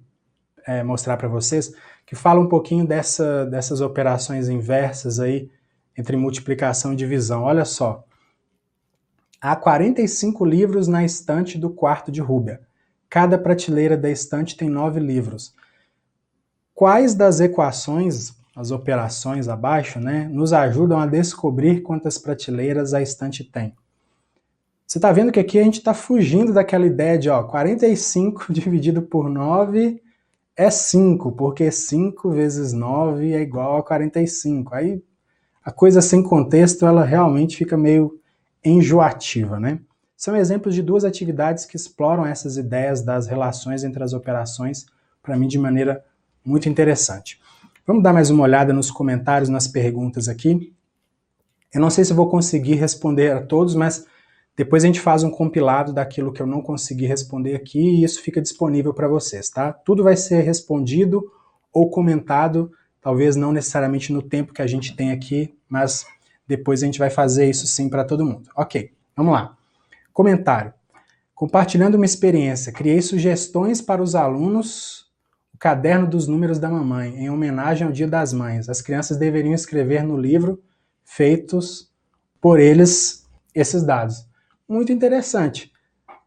Speaker 1: mostrar para vocês, que fala um pouquinho dessas operações inversas aí, entre multiplicação e divisão. Olha só, há 45 livros na estante do quarto de Rúbia. Cada prateleira da estante tem 9 livros. Quais das equações, as operações abaixo, né, nos ajudam a descobrir quantas prateleiras a estante tem? Você está vendo que aqui a gente está fugindo daquela ideia de 45 dividido por 9 é 5, porque 5 vezes 9 é igual a 45. Aí a coisa sem contexto, ela realmente fica meio enjoativa, né? São exemplos de duas atividades que exploram essas ideias das relações entre as operações, para mim, de maneira muito interessante. Vamos dar mais uma olhada nos comentários, nas perguntas aqui. Eu não sei se eu vou conseguir responder a todos, mas depois a gente faz um compilado daquilo que eu não consegui responder aqui e isso fica disponível para vocês, tá? Tudo vai ser respondido ou comentado, talvez não necessariamente no tempo que a gente tem aqui, mas depois a gente vai fazer isso sim para todo mundo. Ok, vamos lá. Comentário. Compartilhando uma experiência, criei sugestões para os alunos, o caderno dos números da mamãe, em homenagem ao Dia das Mães. As crianças deveriam escrever no livro feitos por eles esses dados. Muito interessante.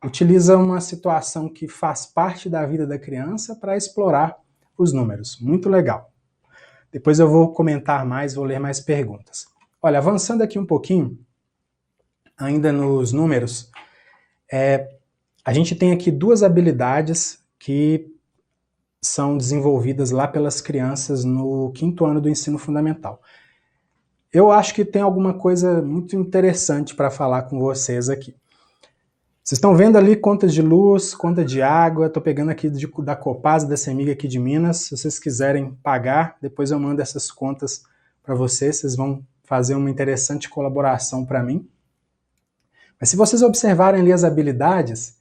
Speaker 1: Utiliza uma situação que faz parte da vida da criança para explorar os números. Muito legal. Depois eu vou comentar mais, vou ler mais perguntas. Olha, avançando aqui um pouquinho, ainda nos números, a gente tem aqui duas habilidades que são desenvolvidas lá pelas crianças no 5º ano do ensino fundamental. Eu acho que tem alguma coisa muito interessante para falar com vocês aqui. Vocês estão vendo ali contas de luz, conta de água, estou pegando aqui da Copasa, da CEMIG aqui de Minas. Se vocês quiserem pagar, depois eu mando essas contas para vocês, vocês vão fazer uma interessante colaboração para mim. Mas se vocês observarem ali as habilidades,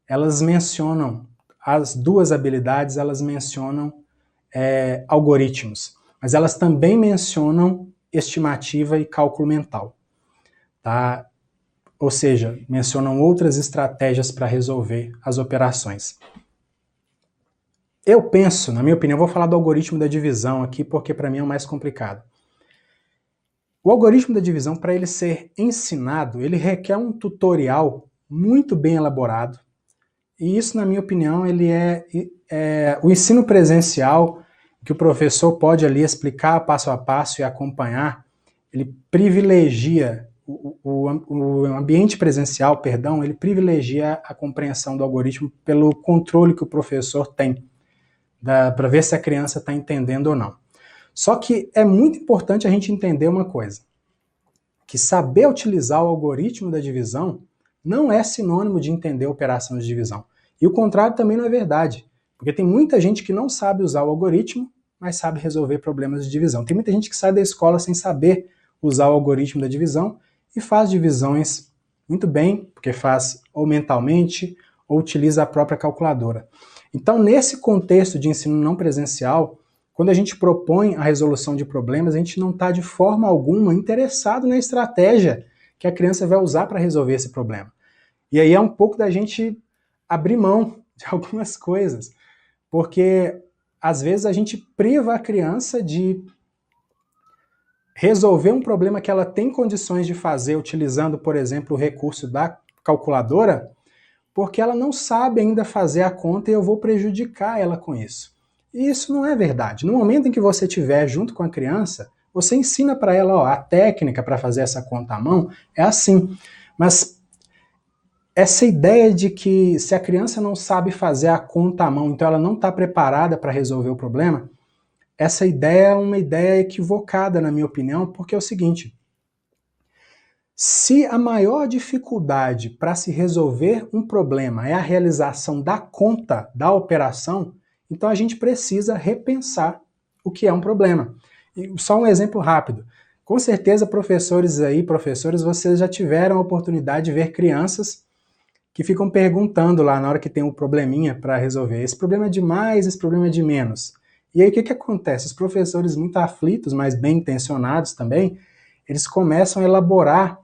Speaker 1: elas mencionam, as duas habilidades, elas mencionam algoritmos, mas elas também mencionam estimativa e cálculo mental, tá? Ou seja, mencionam outras estratégias para resolver as operações. Eu penso, na minha opinião, vou falar do algoritmo da divisão aqui, porque para mim é o mais complicado. O algoritmo da divisão, para ele ser ensinado, ele requer um tutorial muito bem elaborado, e isso, na minha opinião, ele o ensino presencial, que o professor pode ali explicar passo a passo e acompanhar, ele privilegia, o ambiente presencial, perdão, ele privilegia a compreensão do algoritmo pelo controle que o professor tem, para ver se a criança está entendendo ou não. Só que é muito importante a gente entender uma coisa, que saber utilizar o algoritmo da divisão não é sinônimo de entender a operação de divisão. E o contrário também não é verdade, porque tem muita gente que não sabe usar o algoritmo, mas sabe resolver problemas de divisão. Tem muita gente que sai da escola sem saber usar o algoritmo da divisão e faz divisões muito bem, porque faz ou mentalmente ou utiliza a própria calculadora. Então, nesse contexto de ensino não presencial, quando a gente propõe a resolução de problemas, a gente não está de forma alguma interessado na estratégia que a criança vai usar para resolver esse problema. E aí é um pouco da gente abrir mão de algumas coisas, porque às vezes a gente priva a criança de resolver um problema que ela tem condições de fazer utilizando, por exemplo, o recurso da calculadora, porque ela não sabe ainda fazer a conta e eu vou prejudicar ela com isso. E isso não é verdade. No momento em que você estiver junto com a criança, você ensina para ela, ó, a técnica para fazer essa conta à mão é assim. Mas essa ideia de que se a criança não sabe fazer a conta à mão, então ela não está preparada para resolver o problema, essa ideia é uma ideia equivocada, na minha opinião, porque é o seguinte: se a maior dificuldade para se resolver um problema é a realização da conta, da operação, então a gente precisa repensar o que é um problema. E só um exemplo rápido. Com certeza, professores aí, professores, vocês já tiveram a oportunidade de ver crianças que ficam perguntando lá na hora que tem um probleminha para resolver. Esse problema é de mais, esse problema é de menos. E aí o que acontece? Os professores muito aflitos, mas bem intencionados também, eles começam a elaborar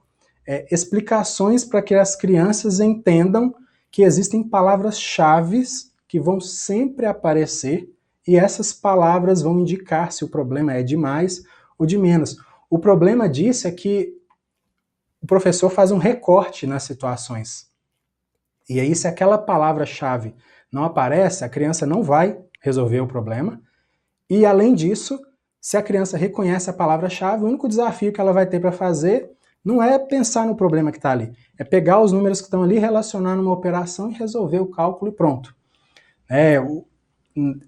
Speaker 1: explicações para que as crianças entendam que existem palavras-chave que vão sempre aparecer e essas palavras vão indicar se o problema é de mais ou de menos. O problema disso é que o professor faz um recorte nas situações. E aí, se aquela palavra-chave não aparece, a criança não vai resolver o problema. E, além disso, se a criança reconhece a palavra-chave, o único desafio que ela vai ter para fazer não é pensar no problema que está ali, é pegar os números que estão ali, relacionar numa operação e resolver o cálculo e pronto.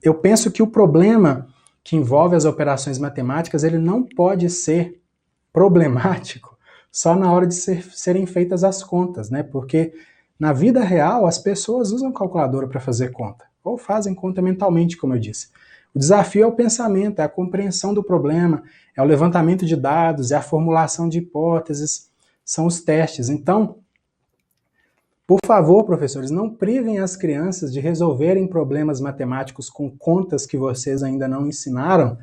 Speaker 1: Eu penso que o problema que envolve as operações matemáticas, ele não pode ser problemático só na hora de serem feitas as contas, né? Porque na vida real as pessoas usam calculadora para fazer conta, ou fazem conta mentalmente, como eu disse. O desafio é o pensamento, é a compreensão do problema, é o levantamento de dados, é a formulação de hipóteses, são os testes. Então, por favor, professores, não privem as crianças de resolverem problemas matemáticos com contas que vocês ainda não ensinaram,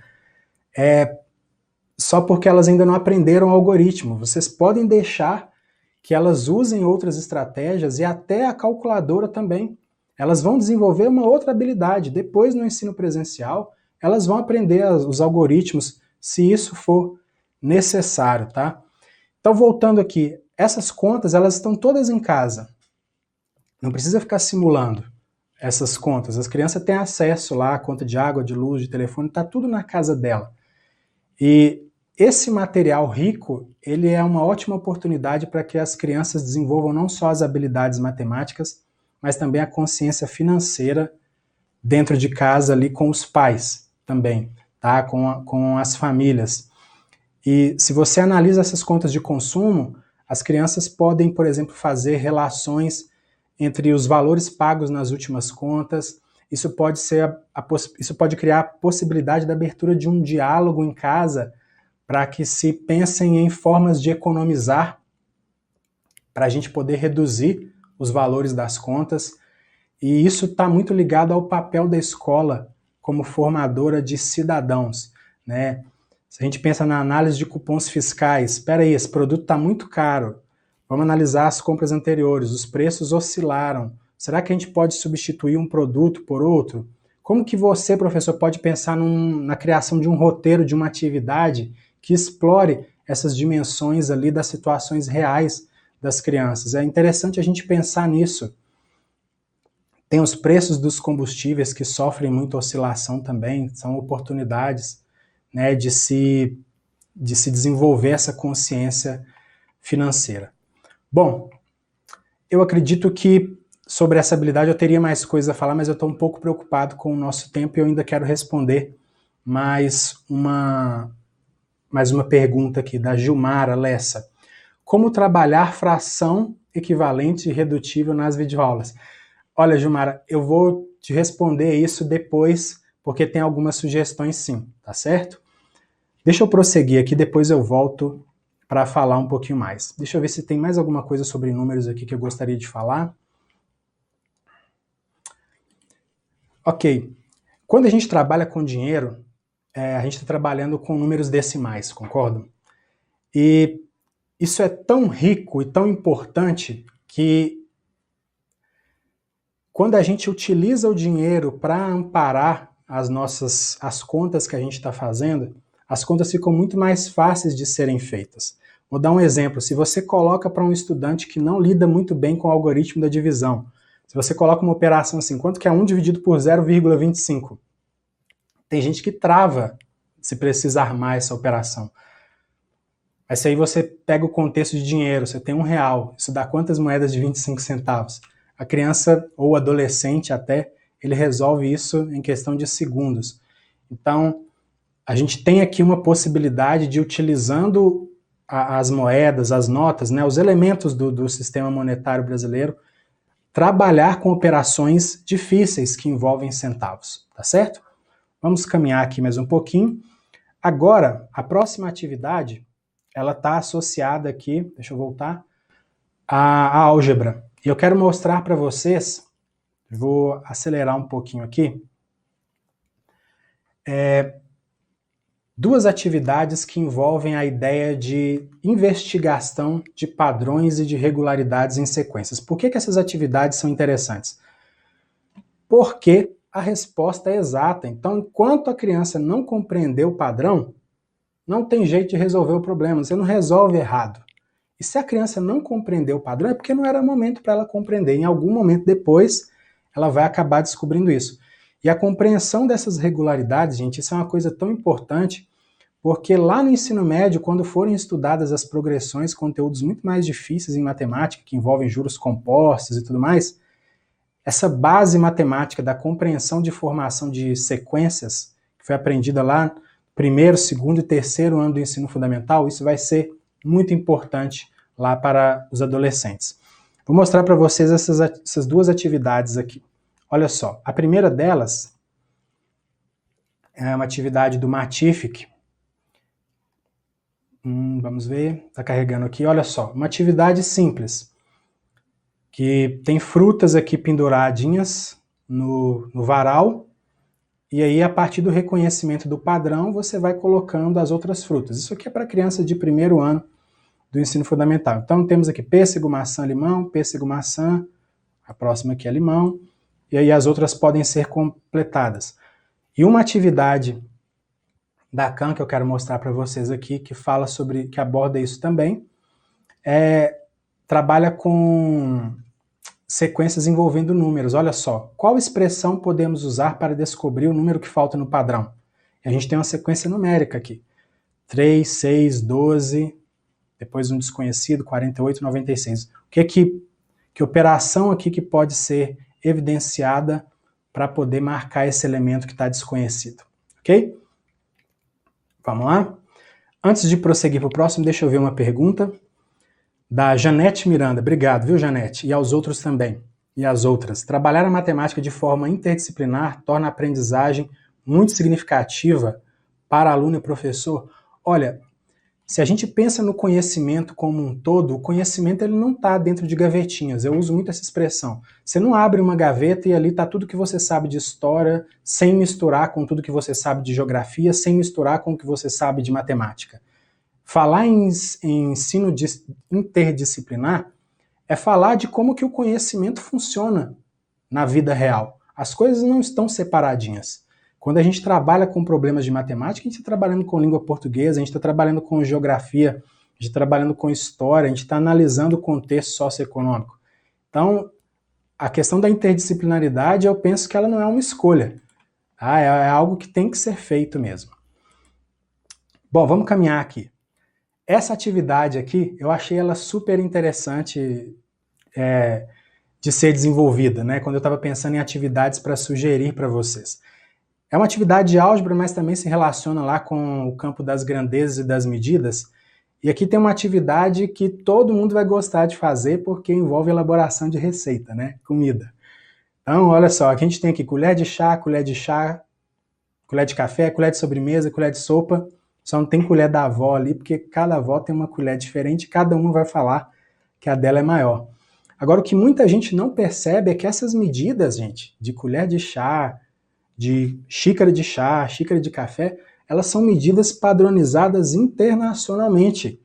Speaker 1: só porque elas ainda não aprenderam o algoritmo. Vocês podem deixar que elas usem outras estratégias e até a calculadora também. Elas vão desenvolver uma outra habilidade. Depois, no ensino presencial, elas vão aprender os algoritmos, se isso for necessário, tá? Então, voltando aqui, essas contas, elas estão todas em casa. Não precisa ficar simulando essas contas. As crianças têm acesso lá, a conta de água, de luz, de telefone, está tudo na casa dela. E esse material rico, ele é uma ótima oportunidade para que as crianças desenvolvam não só as habilidades matemáticas, mas também a consciência financeira dentro de casa ali com os pais também, tá? Com as famílias. E se você analisa essas contas de consumo, as crianças podem, por exemplo, fazer relações entre os valores pagos nas últimas contas. Isso pode isso pode criar a possibilidade da abertura de um diálogo em casa para que se pensem em formas de economizar, para a gente poder reduzir os valores das contas. E isso está muito ligado ao papel da escola como formadora de cidadãos, né? Se a gente pensa na análise de cupons fiscais, espera aí, esse produto está muito caro, vamos analisar as compras anteriores, os preços oscilaram, será que a gente pode substituir um produto por outro? Como que você, professor, pode pensar na criação de um roteiro de uma atividade que explore essas dimensões ali das situações reais das crianças? É interessante a gente pensar nisso. Tem os preços dos combustíveis que sofrem muita oscilação também, são oportunidades, né, de se desenvolver essa consciência financeira. Bom, eu acredito que sobre essa habilidade eu teria mais coisa a falar, mas eu estou um pouco preocupado com o nosso tempo e eu ainda quero responder mais uma pergunta aqui da Gilmara Lessa. Como trabalhar fração equivalente e redutível nas videoaulas? Olha, Gilmara, eu vou te responder isso depois, porque tem algumas sugestões sim, tá certo? Deixa eu prosseguir aqui, depois eu volto para falar um pouquinho mais. Deixa eu ver se tem mais alguma coisa sobre números aqui que eu gostaria de falar. Ok. Quando a gente trabalha com dinheiro, a gente está trabalhando com números decimais, concordam? E Isso é tão rico e tão importante que quando a gente utiliza o dinheiro para amparar as contas que a gente está fazendo, as contas ficam muito mais fáceis de serem feitas. Vou dar um exemplo. Se você coloca para um estudante que não lida muito bem com o algoritmo da divisão, se você coloca uma operação assim, quanto que é 1 dividido por 0,25? Tem gente que trava se precisa armar essa operação. Mas se aí você pega o contexto de dinheiro, você tem R$1, isso dá quantas moedas de 25 centavos? A criança ou adolescente até, ele resolve isso em questão de segundos. Então, a gente tem aqui uma possibilidade de, utilizando as moedas, as notas, né, os elementos do sistema monetário brasileiro, trabalhar com operações difíceis que envolvem centavos, tá certo? Vamos caminhar aqui mais um pouquinho. Agora, a próxima atividade, ela está associada aqui, deixa eu voltar, à álgebra. E eu quero mostrar para vocês, vou acelerar um pouquinho aqui, duas atividades que envolvem a ideia de investigação de padrões e de regularidades em sequências. Por que essas atividades são interessantes? Porque a resposta é exata. Então, enquanto a criança não compreender o padrão, não tem jeito de resolver o problema, você não resolve errado. E se a criança não compreender o padrão, é porque não era momento para ela compreender. Em algum momento depois, ela vai acabar descobrindo isso. E a compreensão dessas regularidades, gente, isso é uma coisa tão importante, porque lá no ensino médio, quando forem estudadas as progressões, conteúdos muito mais difíceis em matemática, que envolvem juros compostos e tudo mais, essa base matemática da compreensão de formação de sequências, que foi aprendida lá no primeiro, segundo e terceiro ano do ensino fundamental, isso vai ser muito importante lá para os adolescentes. Vou mostrar para vocês essas duas atividades aqui. Olha só, a primeira delas é uma atividade do Matific. Vamos ver, está carregando aqui. Olha só, uma atividade simples, que tem frutas aqui penduradinhas no varal, e aí a partir do reconhecimento do padrão você vai colocando as outras frutas. Isso aqui é para criança de primeiro ano do ensino fundamental. Então temos aqui pêssego, maçã, limão, pêssego, maçã, a próxima aqui é limão, e aí as outras podem ser completadas. E uma atividade da Khan que eu quero mostrar para vocês aqui, que fala sobre, que aborda isso também, trabalha com sequências envolvendo números. Olha só, qual expressão podemos usar para descobrir o número que falta no padrão? E a gente tem uma sequência numérica aqui. 3, 6, 12, depois um desconhecido, 48, 96. Que operação aqui que pode ser evidenciada para poder marcar esse elemento que está desconhecido? Ok? Vamos lá? Antes de prosseguir para o próximo, deixa eu ver uma pergunta da Janete Miranda. Obrigado, viu, Janete? E aos outros também. E às outras. Trabalhar a matemática de forma interdisciplinar torna a aprendizagem muito significativa para aluno e professor? Olha, se a gente pensa no conhecimento como um todo, o conhecimento ele não está dentro de gavetinhas. Eu uso muito essa expressão. Você não abre uma gaveta e ali está tudo que você sabe de história, sem misturar com tudo que você sabe de geografia, sem misturar com o que você sabe de matemática. Falar em ensino interdisciplinar é falar de como que o conhecimento funciona na vida real. As coisas não estão separadinhas. Quando a gente trabalha com problemas de matemática, a gente está trabalhando com língua portuguesa, a gente está trabalhando com geografia, a gente está trabalhando com história, a gente está analisando o contexto socioeconômico. Então, a questão da interdisciplinaridade, eu penso que ela não é uma escolha. Tá? É algo que tem que ser feito mesmo. Bom, vamos caminhar aqui. Essa atividade aqui, eu achei ela super interessante de ser desenvolvida, né? Quando eu estava pensando em atividades para sugerir para vocês. É uma atividade de álgebra, mas também se relaciona lá com o campo das grandezas e das medidas. E aqui tem uma atividade que todo mundo vai gostar de fazer porque envolve elaboração de receita, né? Comida. Então, olha só, aqui a gente tem aqui colher de chá, colher de café, colher de sobremesa, colher de sopa. Só não tem colher da avó ali, porque cada avó tem uma colher diferente, cada uma vai falar que a dela é maior. Agora, o que muita gente não percebe é que essas medidas, gente, de colher de chá, de xícara de chá, xícara de café, elas são medidas padronizadas internacionalmente.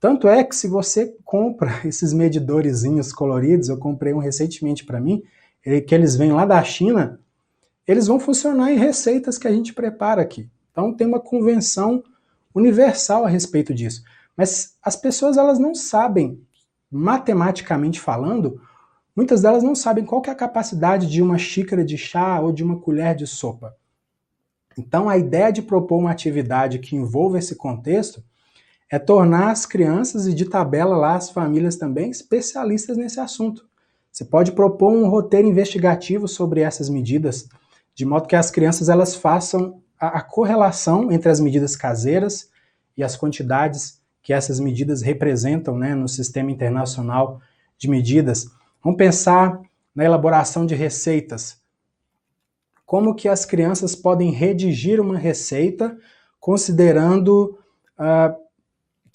Speaker 1: Tanto é que se você compra esses medidorzinhos coloridos, eu comprei um recentemente para mim, que eles vêm lá da China, eles vão funcionar em receitas que a gente prepara aqui. Então tem uma convenção universal a respeito disso. Mas as pessoas elas não sabem, matematicamente falando, muitas delas não sabem qual que é a capacidade de uma xícara de chá ou de uma colher de sopa. Então a ideia de propor uma atividade que envolva esse contexto é tornar as crianças e de tabela lá as famílias também especialistas nesse assunto. Você pode propor um roteiro investigativo sobre essas medidas, de modo que as crianças elas façam a correlação entre as medidas caseiras e as quantidades que essas medidas representam, né, no sistema internacional de medidas. Vamos pensar na elaboração de receitas. Como que as crianças podem redigir uma receita considerando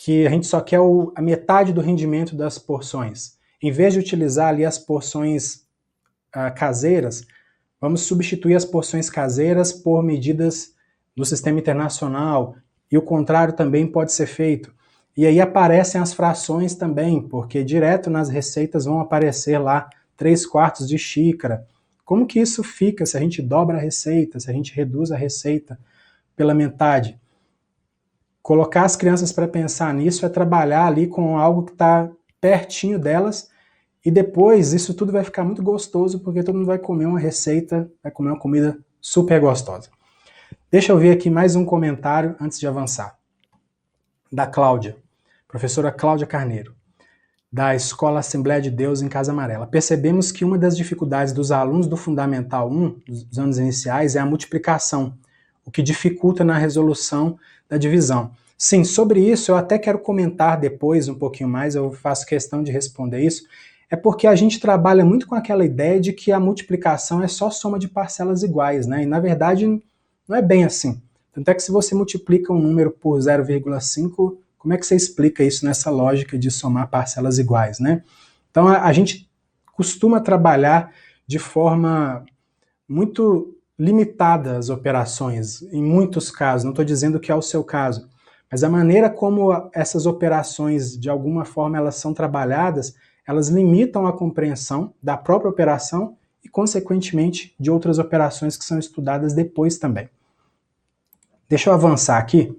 Speaker 1: que a gente só quer a metade do rendimento das porções. Em vez de utilizar ali as porções caseiras, vamos substituir as porções caseiras por medidas do sistema internacional, e o contrário também pode ser feito. E aí aparecem as frações também, porque direto nas receitas vão aparecer lá 3/4 de xícara. Como que isso fica se a gente dobra a receita, se a gente reduz a receita pela metade? Colocar as crianças para pensar nisso é trabalhar ali com algo que está pertinho delas, e depois isso tudo vai ficar muito gostoso, porque todo mundo vai comer uma receita, vai comer uma comida super gostosa. Deixa eu ver aqui mais um comentário antes de avançar. Da Cláudia, professora Cláudia Carneiro, da Escola Assembleia de Deus em Casa Amarela. Percebemos que uma das dificuldades dos alunos do Fundamental 1, dos anos iniciais, é a multiplicação, o que dificulta na resolução da divisão. Sim, sobre isso eu até quero comentar depois um pouquinho mais, eu faço questão de responder isso, é porque a gente trabalha muito com aquela ideia de que a multiplicação é só soma de parcelas iguais, né? E na verdade não é bem assim. Tanto é que se você multiplica um número por 0,5, como é que você explica isso nessa lógica de somar parcelas iguais, né? Então a gente costuma trabalhar de forma muito limitada as operações, em muitos casos, não estou dizendo que é o seu caso, mas a maneira como essas operações, de alguma forma, elas são trabalhadas, elas limitam a compreensão da própria operação e, consequentemente, de outras operações que são estudadas depois também. Deixa eu avançar aqui.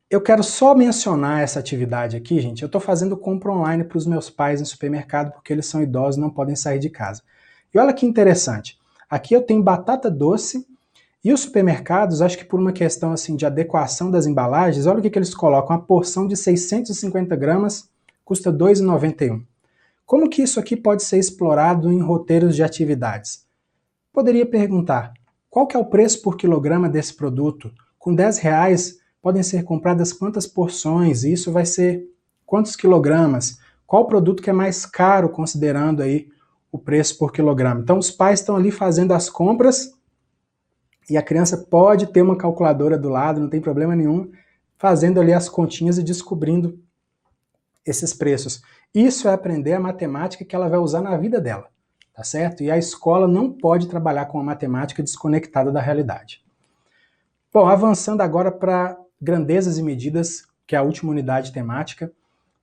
Speaker 1: Eu quero só mencionar essa atividade aqui, gente. Eu estou fazendo compra online para os meus pais em supermercado, porque eles são idosos e não podem sair de casa. E olha que interessante. Aqui eu tenho batata doce, e os supermercados, acho que por uma questão assim de adequação das embalagens, olha o que eles colocam. A porção de 650 gramas custa R$ 2,91. Como que isso aqui pode ser explorado em roteiros de atividades? Poderia perguntar, qual que é o preço por quilograma desse produto? Com R$10 podem ser compradas quantas porções? E isso vai ser quantos quilogramas? Qual produto que é mais caro considerando aí o preço por quilograma? Então os pais estão ali fazendo as compras e a criança pode ter uma calculadora do lado, não tem problema nenhum, fazendo ali as continhas e descobrindo esses preços. Isso é aprender a matemática que ela vai usar na vida dela, tá certo? E a escola não pode trabalhar com a matemática desconectada da realidade. Bom, avançando agora para grandezas e medidas, que é a última unidade temática,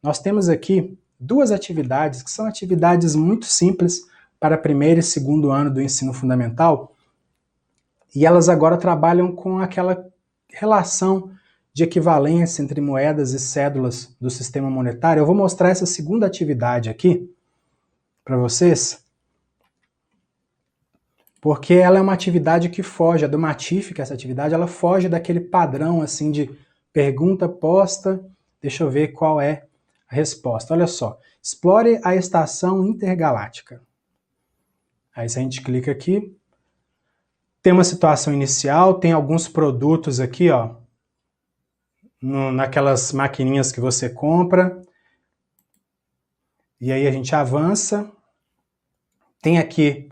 Speaker 1: nós temos aqui duas atividades que são atividades muito simples para primeiro e segundo ano do ensino fundamental, e elas agora trabalham com aquela relação de equivalência entre moedas e cédulas do sistema monetário. Eu vou mostrar essa segunda atividade aqui para vocês, porque ela é uma atividade que foge, a do Matific, essa atividade, ela foge daquele padrão assim de pergunta posta, deixa eu ver qual é a resposta. Olha só, explore a estação intergaláctica. Aí se a gente clica aqui, tem uma situação inicial, tem alguns produtos aqui, ó, naquelas maquininhas que você compra, e aí a gente avança, tem aqui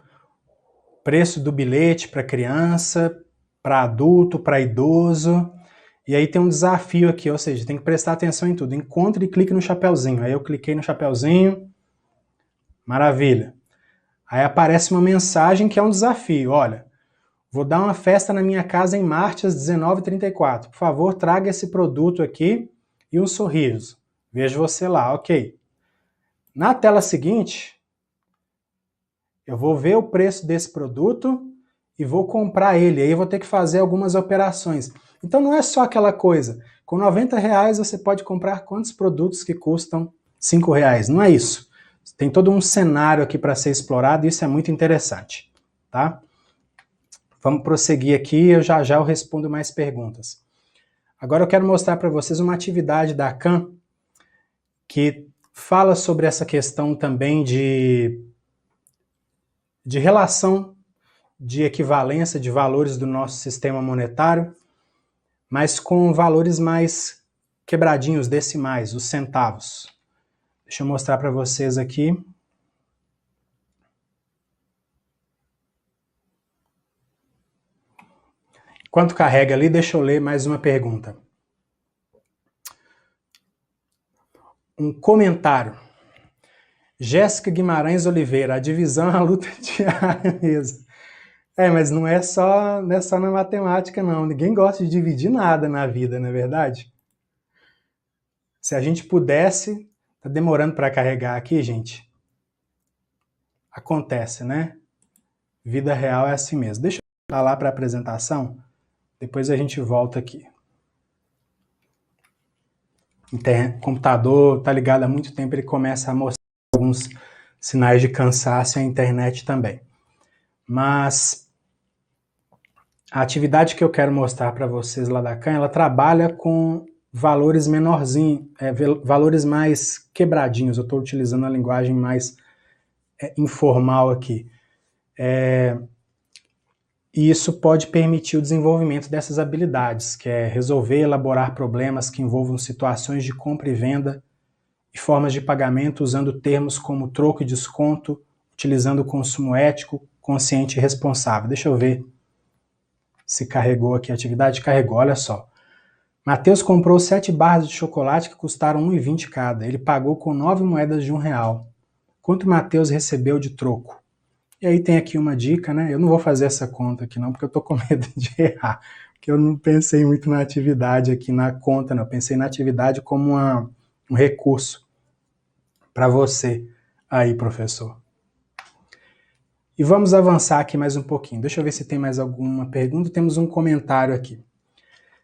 Speaker 1: preço do bilhete para criança, para adulto, para idoso, e aí tem um desafio aqui, ou seja, tem que prestar atenção em tudo, encontre e clique no chapeuzinho, aí eu cliquei no chapeuzinho, maravilha, aí aparece uma mensagem que é um desafio, olha, vou dar uma festa na minha casa em Marte às 19h34. Por favor, traga esse produto aqui e um sorriso. Vejo você lá, ok. Na tela seguinte, eu vou ver o preço desse produto e vou comprar ele. Aí eu vou ter que fazer algumas operações. Então não é só aquela coisa. Com R$90 você pode comprar quantos produtos que custam R$5? Não é isso. Tem todo um cenário aqui para ser explorado e isso é muito interessante, tá? Vamos prosseguir aqui, já eu respondo mais perguntas. Agora eu quero mostrar para vocês uma atividade da Khan que fala sobre essa questão também de relação de equivalência de valores do nosso sistema monetário, mas com valores mais quebradinhos, decimais, os centavos. Deixa eu mostrar para vocês aqui. Enquanto carrega ali, deixa eu ler mais uma pergunta. Um comentário. Jéssica Guimarães Oliveira, a divisão é a luta diária mesmo. Mas não é só na matemática, não. Ninguém gosta de dividir nada na vida, não é verdade? Se a gente pudesse... Tá demorando para carregar aqui, gente? Acontece, né? Vida real é assim mesmo. Deixa eu voltar lá para a apresentação, depois a gente volta aqui. O computador tá ligado há muito tempo, ele começa a mostrar alguns sinais de cansaço e a internet também. Mas a atividade que eu quero mostrar para vocês lá da Khan, ela trabalha com valores menorzinhos, valores mais quebradinhos. Eu estou utilizando a linguagem mais informal aqui. E isso pode permitir o desenvolvimento dessas habilidades, que é resolver e elaborar problemas que envolvam situações de compra e venda e formas de pagamento usando termos como troco e desconto, utilizando o consumo ético, consciente e responsável. Deixa eu ver se carregou aqui a atividade. Carregou, olha só. Matheus comprou 7 barras de chocolate que custaram R$1,20 cada. Ele pagou com 9 moedas de R$1. Quanto Matheus recebeu de troco? E aí tem aqui uma dica, né? Eu não vou fazer essa conta aqui não, porque eu tô com medo de errar. Porque eu não pensei muito na atividade aqui, na conta, não. Eu pensei na atividade como um recurso para você aí, professor. E vamos avançar aqui mais um pouquinho. Deixa eu ver se tem mais alguma pergunta. Temos um comentário aqui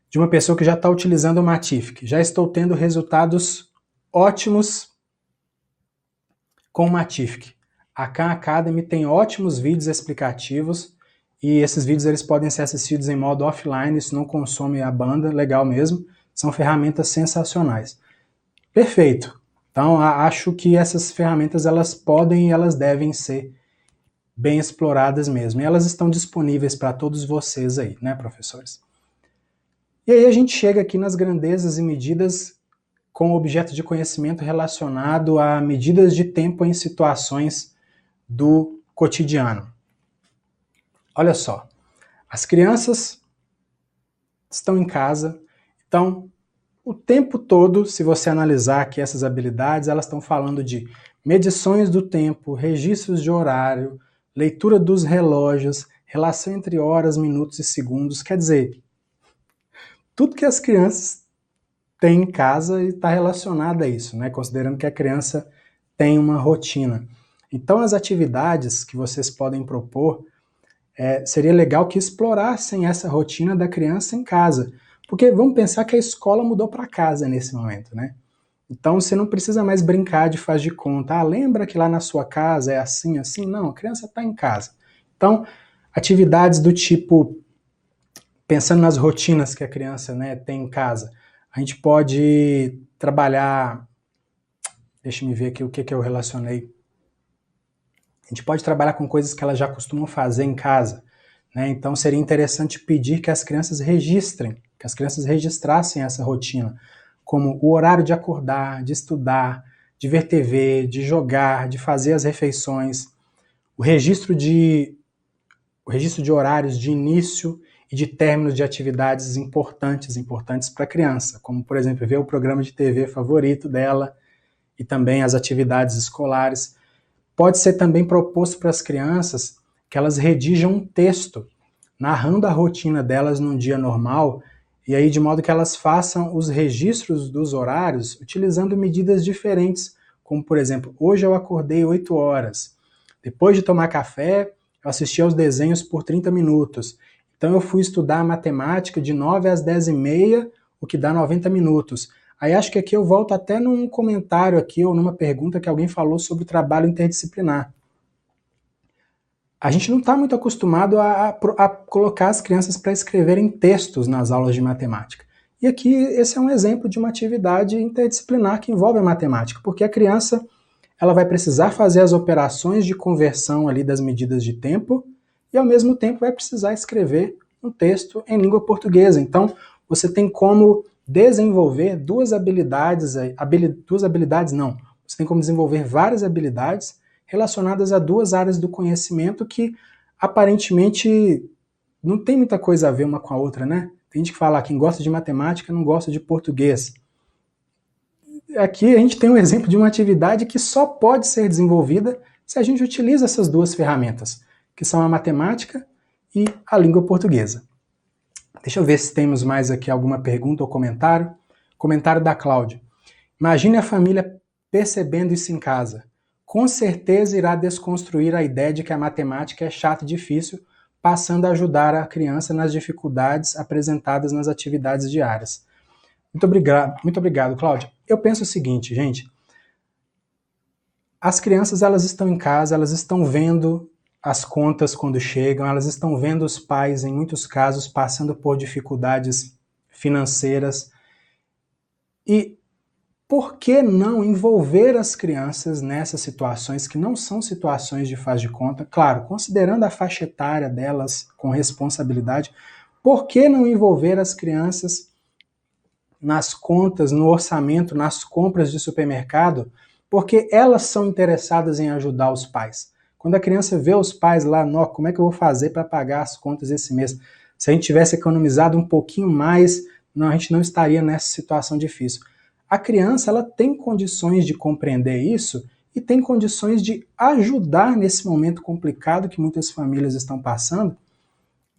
Speaker 1: de uma pessoa que já está utilizando o Matific. Já estou tendo resultados ótimos com o Matific. A Khan Academy tem ótimos vídeos explicativos e esses vídeos eles podem ser assistidos em modo offline, isso não consome a banda, legal mesmo. São ferramentas sensacionais. Perfeito. Então, acho que essas ferramentas elas podem e elas devem ser bem exploradas mesmo. E elas estão disponíveis para todos vocês aí, né, professores? E aí a gente chega aqui nas grandezas e medidas com objeto de conhecimento relacionado a medidas de tempo em situações do cotidiano. Olha só, as crianças estão em casa, então o tempo todo, se você analisar aqui essas habilidades, elas estão falando de medições do tempo, registros de horário, leitura dos relógios, relação entre horas, minutos e segundos, quer dizer, tudo que as crianças têm em casa está relacionado a isso, né? Considerando que a criança tem uma rotina. Então as atividades que vocês podem propor, seria legal que explorassem essa rotina da criança em casa. Porque vamos pensar que a escola mudou para casa nesse momento, né? Então você não precisa mais brincar de faz de conta. Ah, lembra que lá na sua casa é assim, assim? Não, a criança está em casa. Então, atividades do tipo, pensando nas rotinas que a criança, né, tem em casa, a gente pode trabalhar, deixa eu ver aqui o que eu relacionei. A gente pode trabalhar com coisas que elas já costumam fazer em casa, né? Então seria interessante pedir que as crianças registrem, que as crianças registrassem essa rotina, como o horário de acordar, de estudar, de ver TV, de jogar, de fazer as refeições, o registro de horários de início e de término de atividades importantes para a criança, como, por exemplo, ver o programa de TV favorito dela e também as atividades escolares. Pode ser também proposto para as crianças que elas redigam um texto narrando a rotina delas num dia normal e aí de modo que elas façam os registros dos horários utilizando medidas diferentes, como por exemplo, hoje eu acordei 8 horas, depois de tomar café, eu assisti aos desenhos por 30 minutos, então eu fui estudar matemática de 9 às 10h30, o que dá 90 minutos. Aí acho que aqui eu volto até num comentário aqui, ou numa pergunta que alguém falou sobre o trabalho interdisciplinar. A gente não está muito acostumado a colocar as crianças para escreverem textos nas aulas de matemática. E aqui esse é um exemplo de uma atividade interdisciplinar que envolve a matemática, porque a criança ela vai precisar fazer as operações de conversão ali das medidas de tempo e ao mesmo tempo vai precisar escrever um texto em língua portuguesa. Então você tem como desenvolver você tem como desenvolver várias habilidades relacionadas a duas áreas do conhecimento que aparentemente não tem muita coisa a ver uma com a outra, né? Tem gente que fala, quem gosta de matemática não gosta de português. Aqui a gente tem um exemplo de uma atividade que só pode ser desenvolvida se a gente utiliza essas duas ferramentas, que são a matemática e a língua portuguesa. Deixa eu ver se temos mais aqui alguma pergunta ou comentário. Comentário da Cláudia. Imagine a família percebendo isso em casa. Com certeza irá desconstruir a ideia de que a matemática é chata e difícil, passando a ajudar a criança nas dificuldades apresentadas nas atividades diárias. Muito obrigado, Cláudia. Eu penso o seguinte, gente. As crianças elas estão em casa, elas estão vendo as contas quando chegam, elas estão vendo os pais, em muitos casos, passando por dificuldades financeiras. E por que não envolver as crianças nessas situações que não são situações de faz de conta? Claro, considerando a faixa etária delas com responsabilidade, por que não envolver as crianças nas contas, no orçamento, nas compras de supermercado? Porque elas são interessadas em ajudar os pais. Quando a criança vê os pais lá, como é que eu vou fazer para pagar as contas esse mês? Se a gente tivesse economizado um pouquinho mais, a gente não estaria nessa situação difícil. A criança ela tem condições de compreender isso e tem condições de ajudar nesse momento complicado que muitas famílias estão passando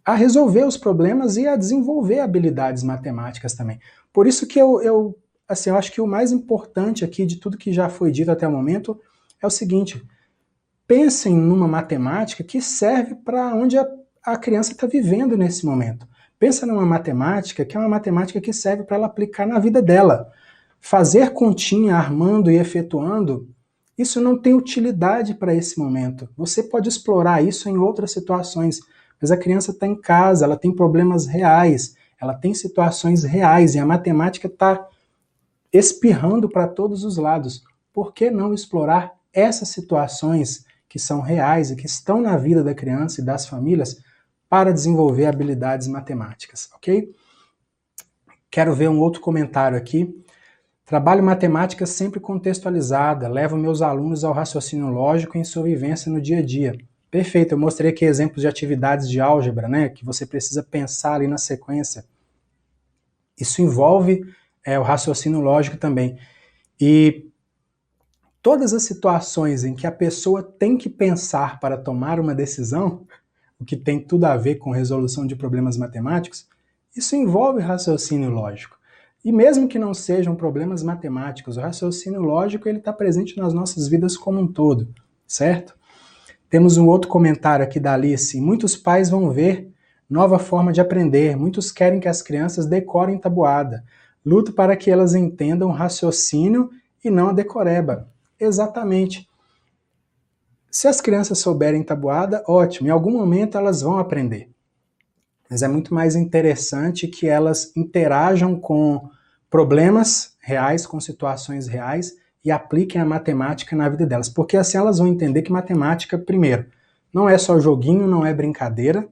Speaker 1: a resolver os problemas e a desenvolver habilidades matemáticas também. Por isso que eu acho que o mais importante aqui de tudo que já foi dito até o momento é o seguinte: pensem numa matemática que serve para onde a criança está vivendo nesse momento. Pensa numa matemática que é uma matemática que serve para ela aplicar na vida dela. Fazer continha, armando e efetuando, isso não tem utilidade para esse momento. Você pode explorar isso em outras situações, mas a criança está em casa, ela tem problemas reais, ela tem situações reais e a matemática está espirrando para todos os lados. Por que não explorar essas situações que são reais e que estão na vida da criança e das famílias para desenvolver habilidades matemáticas, ok? Quero ver um outro comentário aqui. Trabalho matemática sempre contextualizada, levo meus alunos ao raciocínio lógico em sua vivência no dia a dia. Perfeito, eu mostrei aqui exemplos de atividades de álgebra, né, que você precisa pensar ali na sequência. Isso envolve o raciocínio lógico também. E todas as situações em que a pessoa tem que pensar para tomar uma decisão, o que tem tudo a ver com resolução de problemas matemáticos, isso envolve raciocínio lógico. E mesmo que não sejam problemas matemáticos, o raciocínio lógico ele está presente nas nossas vidas como um todo, certo? Temos um outro comentário aqui da Alice. Muitos pais vão ver nova forma de aprender. Muitos querem que as crianças decorem tabuada. Luto para que elas entendam raciocínio e não a decoreba. Exatamente. Se as crianças souberem tabuada, ótimo. Em algum momento elas vão aprender. Mas é muito mais interessante que elas interajam com problemas reais, com situações reais e apliquem a matemática na vida delas. Porque assim elas vão entender que matemática, primeiro, não é só joguinho, não é brincadeira,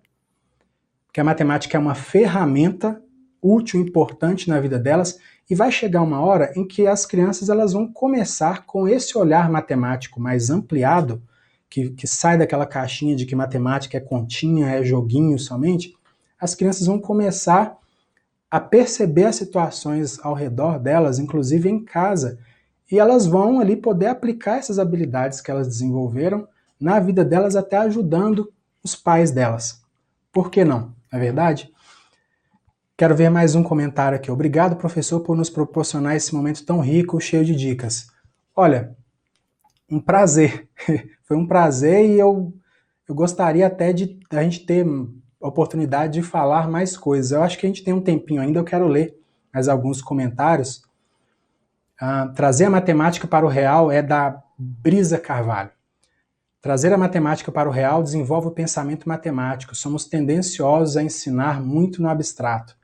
Speaker 1: que a matemática é uma ferramenta útil, importante na vida delas e vai chegar uma hora em que as crianças elas vão começar com esse olhar matemático mais ampliado, que sai daquela caixinha de que matemática é continha, é joguinho somente. As crianças vão começar a perceber as situações ao redor delas, inclusive em casa, e elas vão ali poder aplicar essas habilidades que elas desenvolveram na vida delas, até ajudando os pais delas. Por que não? Não é verdade? Quero ver mais um comentário aqui. Obrigado, professor, por nos proporcionar esse momento tão rico, cheio de dicas. Olha, um prazer. Foi um prazer e eu gostaria até de a gente ter a oportunidade de falar mais coisas. Eu acho que a gente tem um tempinho ainda, eu quero ler mais alguns comentários. Trazer a matemática para o real é da Brisa Carvalho. Trazer a matemática para o real desenvolve o pensamento matemático. Somos tendenciosos a ensinar muito no abstrato.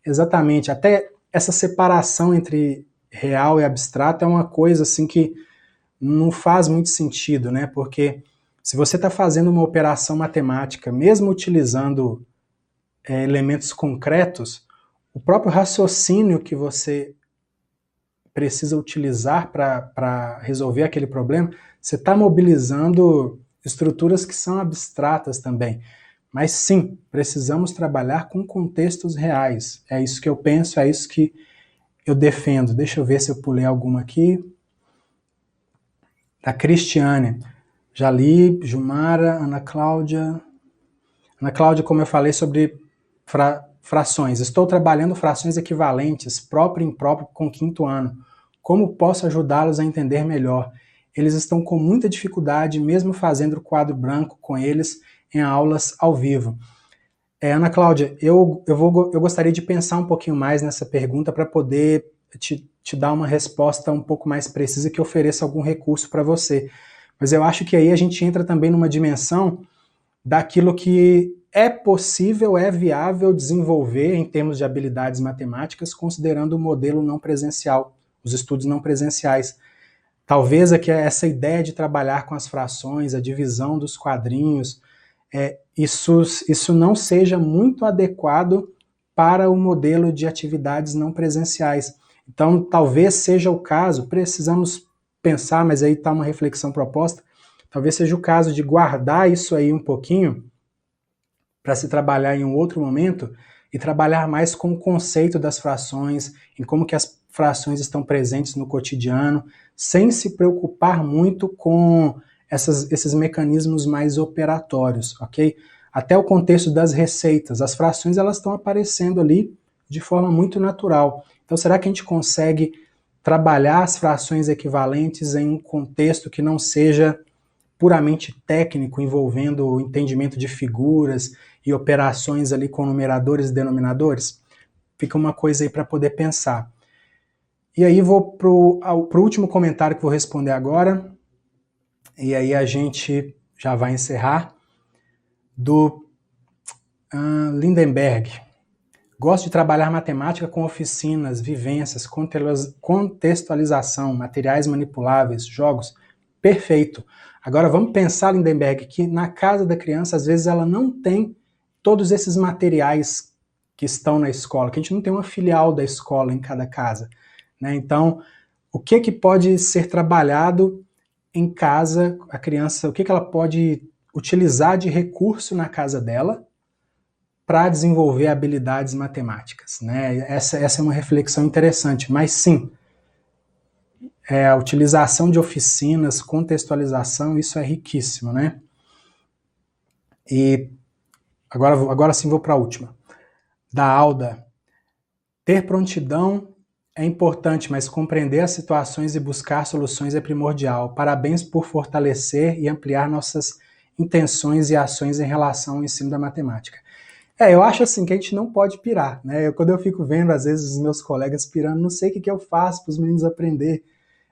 Speaker 1: Exatamente. Até essa separação entre real e abstrato é uma coisa assim que não faz muito sentido, né? Porque se você está fazendo uma operação matemática, mesmo utilizando elementos concretos, o próprio raciocínio que você precisa utilizar para resolver aquele problema, você está mobilizando estruturas que são abstratas também. Mas sim, precisamos trabalhar com contextos reais. É isso que eu penso, é isso que eu defendo. Deixa eu ver se eu pulei alguma aqui. Da Cristiane. Já li, Jumara, Ana Cláudia. Ana Cláudia, como eu falei sobre frações. Estou trabalhando frações equivalentes, próprio e impróprio, com 5º ano. Como posso ajudá-los a entender melhor? Eles estão com muita dificuldade, mesmo fazendo o quadro branco com eles em aulas ao vivo. Ana Cláudia, eu gostaria de pensar um pouquinho mais nessa pergunta para poder te dar uma resposta um pouco mais precisa que ofereça algum recurso para você. Mas eu acho que aí a gente entra também numa dimensão daquilo que é possível, é viável desenvolver em termos de habilidades matemáticas, considerando o modelo não presencial, os estudos não presenciais. Talvez aqui essa ideia de trabalhar com as frações, a divisão dos quadrinhos, isso não seja muito adequado para o modelo de atividades não presenciais. Então, talvez seja o caso, precisamos pensar, mas aí está uma reflexão proposta, talvez seja o caso de guardar isso aí um pouquinho para se trabalhar em um outro momento e trabalhar mais com o conceito das frações, em como que as frações estão presentes no cotidiano, sem se preocupar muito com esses mecanismos mais operatórios, ok? Até o contexto das receitas, as frações elas estão aparecendo ali de forma muito natural. Então, será que a gente consegue trabalhar as frações equivalentes em um contexto que não seja puramente técnico, envolvendo o entendimento de figuras e operações ali com numeradores e denominadores? Fica uma coisa aí para poder pensar. E aí vou para o último comentário que vou responder agora, e aí a gente já vai encerrar, do Lindenberg. Gosto de trabalhar matemática com oficinas, vivências, contextualização, materiais manipuláveis, jogos. Perfeito. Agora vamos pensar, Lindenberg, que na casa da criança, às vezes ela não tem todos esses materiais que estão na escola, que a gente não tem uma filial da escola em cada casa, né? Então, o que pode ser trabalhado em casa, a criança, o que ela pode utilizar de recurso na casa dela para desenvolver habilidades matemáticas, né? Essa é uma reflexão interessante, mas sim, a utilização de oficinas, contextualização, isso é riquíssimo, né? E agora sim vou para a última. Da Alda. Ter prontidão é importante, mas compreender as situações e buscar soluções é primordial. Parabéns por fortalecer e ampliar nossas intenções e ações em relação ao ensino da matemática. Eu acho assim que a gente não pode pirar, né? Quando eu fico vendo, às vezes, os meus colegas pirando, não sei o que eu faço para os meninos aprender.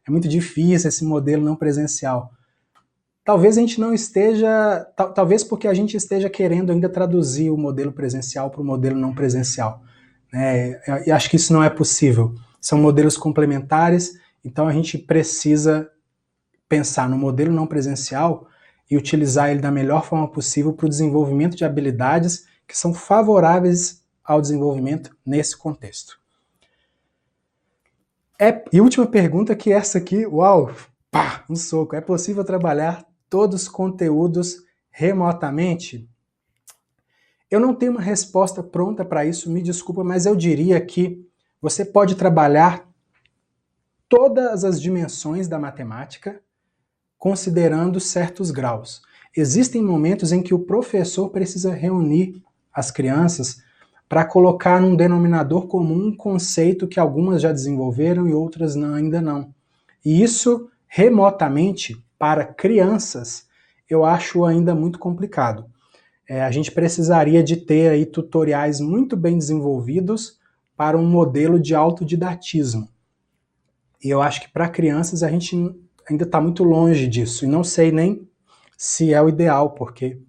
Speaker 1: É muito difícil esse modelo não presencial. Talvez a gente não esteja, talvez porque a gente esteja querendo ainda traduzir o modelo presencial para o modelo não presencial. E acho que isso não é possível. São modelos complementares, então a gente precisa pensar no modelo não presencial e utilizar ele da melhor forma possível para o desenvolvimento de habilidades que são favoráveis ao desenvolvimento nesse contexto. E última pergunta, que essa aqui, uau, pá, um soco. É possível trabalhar todos os conteúdos remotamente? Eu não tenho uma resposta pronta para isso, me desculpa, mas eu diria que você pode trabalhar todas as dimensões da matemática considerando certos graus. Existem momentos em que o professor precisa reunir as crianças para colocar num denominador comum um conceito que algumas já desenvolveram e outras ainda não. E isso, remotamente, para crianças, eu acho ainda muito complicado. A gente precisaria de ter aí tutoriais muito bem desenvolvidos para um modelo de autodidatismo. E eu acho que para crianças a gente ainda está muito longe disso, e não sei nem se é o ideal, porque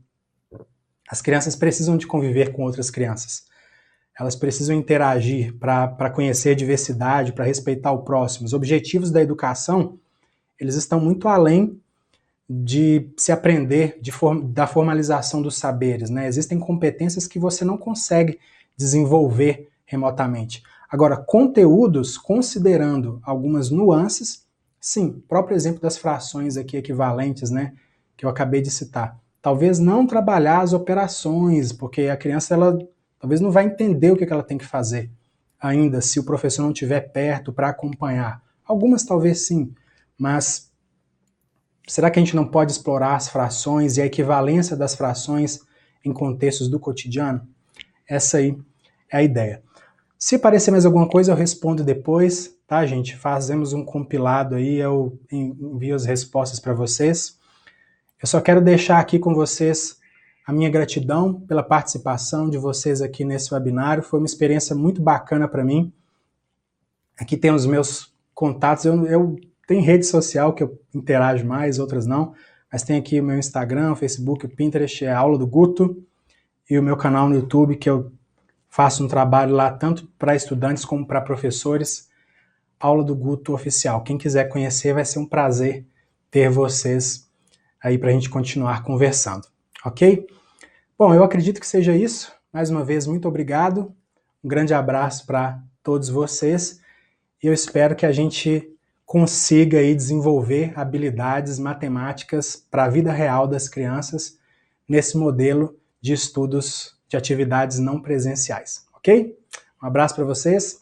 Speaker 1: as crianças precisam de conviver com outras crianças. Elas precisam interagir para conhecer a diversidade, para respeitar o próximo. Os objetivos da educação, eles estão muito além de se aprender, da formalização dos saberes, né? Existem competências que você não consegue desenvolver remotamente. Agora, conteúdos, considerando algumas nuances, sim, o próprio exemplo das frações aqui equivalentes, né, que eu acabei de citar. Talvez não trabalhar as operações, porque a criança, ela talvez não vai entender o que ela tem que fazer ainda, se o professor não estiver perto para acompanhar. Algumas talvez sim, mas será que a gente não pode explorar as frações e a equivalência das frações em contextos do cotidiano? Essa aí é a ideia. Se aparecer mais alguma coisa, eu respondo depois, tá, gente? Fazemos um compilado aí, eu envio as respostas para vocês. Eu só quero deixar aqui com vocês a minha gratidão pela participação de vocês aqui nesse webinário. Foi uma experiência muito bacana para mim. Aqui tem os meus contatos. Eu tenho rede social que eu interajo mais, outras não. Mas tem aqui o meu Instagram, o Facebook, o Pinterest, é a Aula do Guto. E o meu canal no YouTube, que eu faço um trabalho lá tanto para estudantes como para professores. Aula do Guto Oficial. Quem quiser conhecer, vai ser um prazer ter vocês aí para a gente continuar conversando, ok? Bom, eu acredito que seja isso. Mais uma vez, muito obrigado. Um grande abraço para todos vocês. E eu espero que a gente consiga aí desenvolver habilidades matemáticas para a vida real das crianças nesse modelo de estudos de atividades não presenciais, ok? Um abraço para vocês.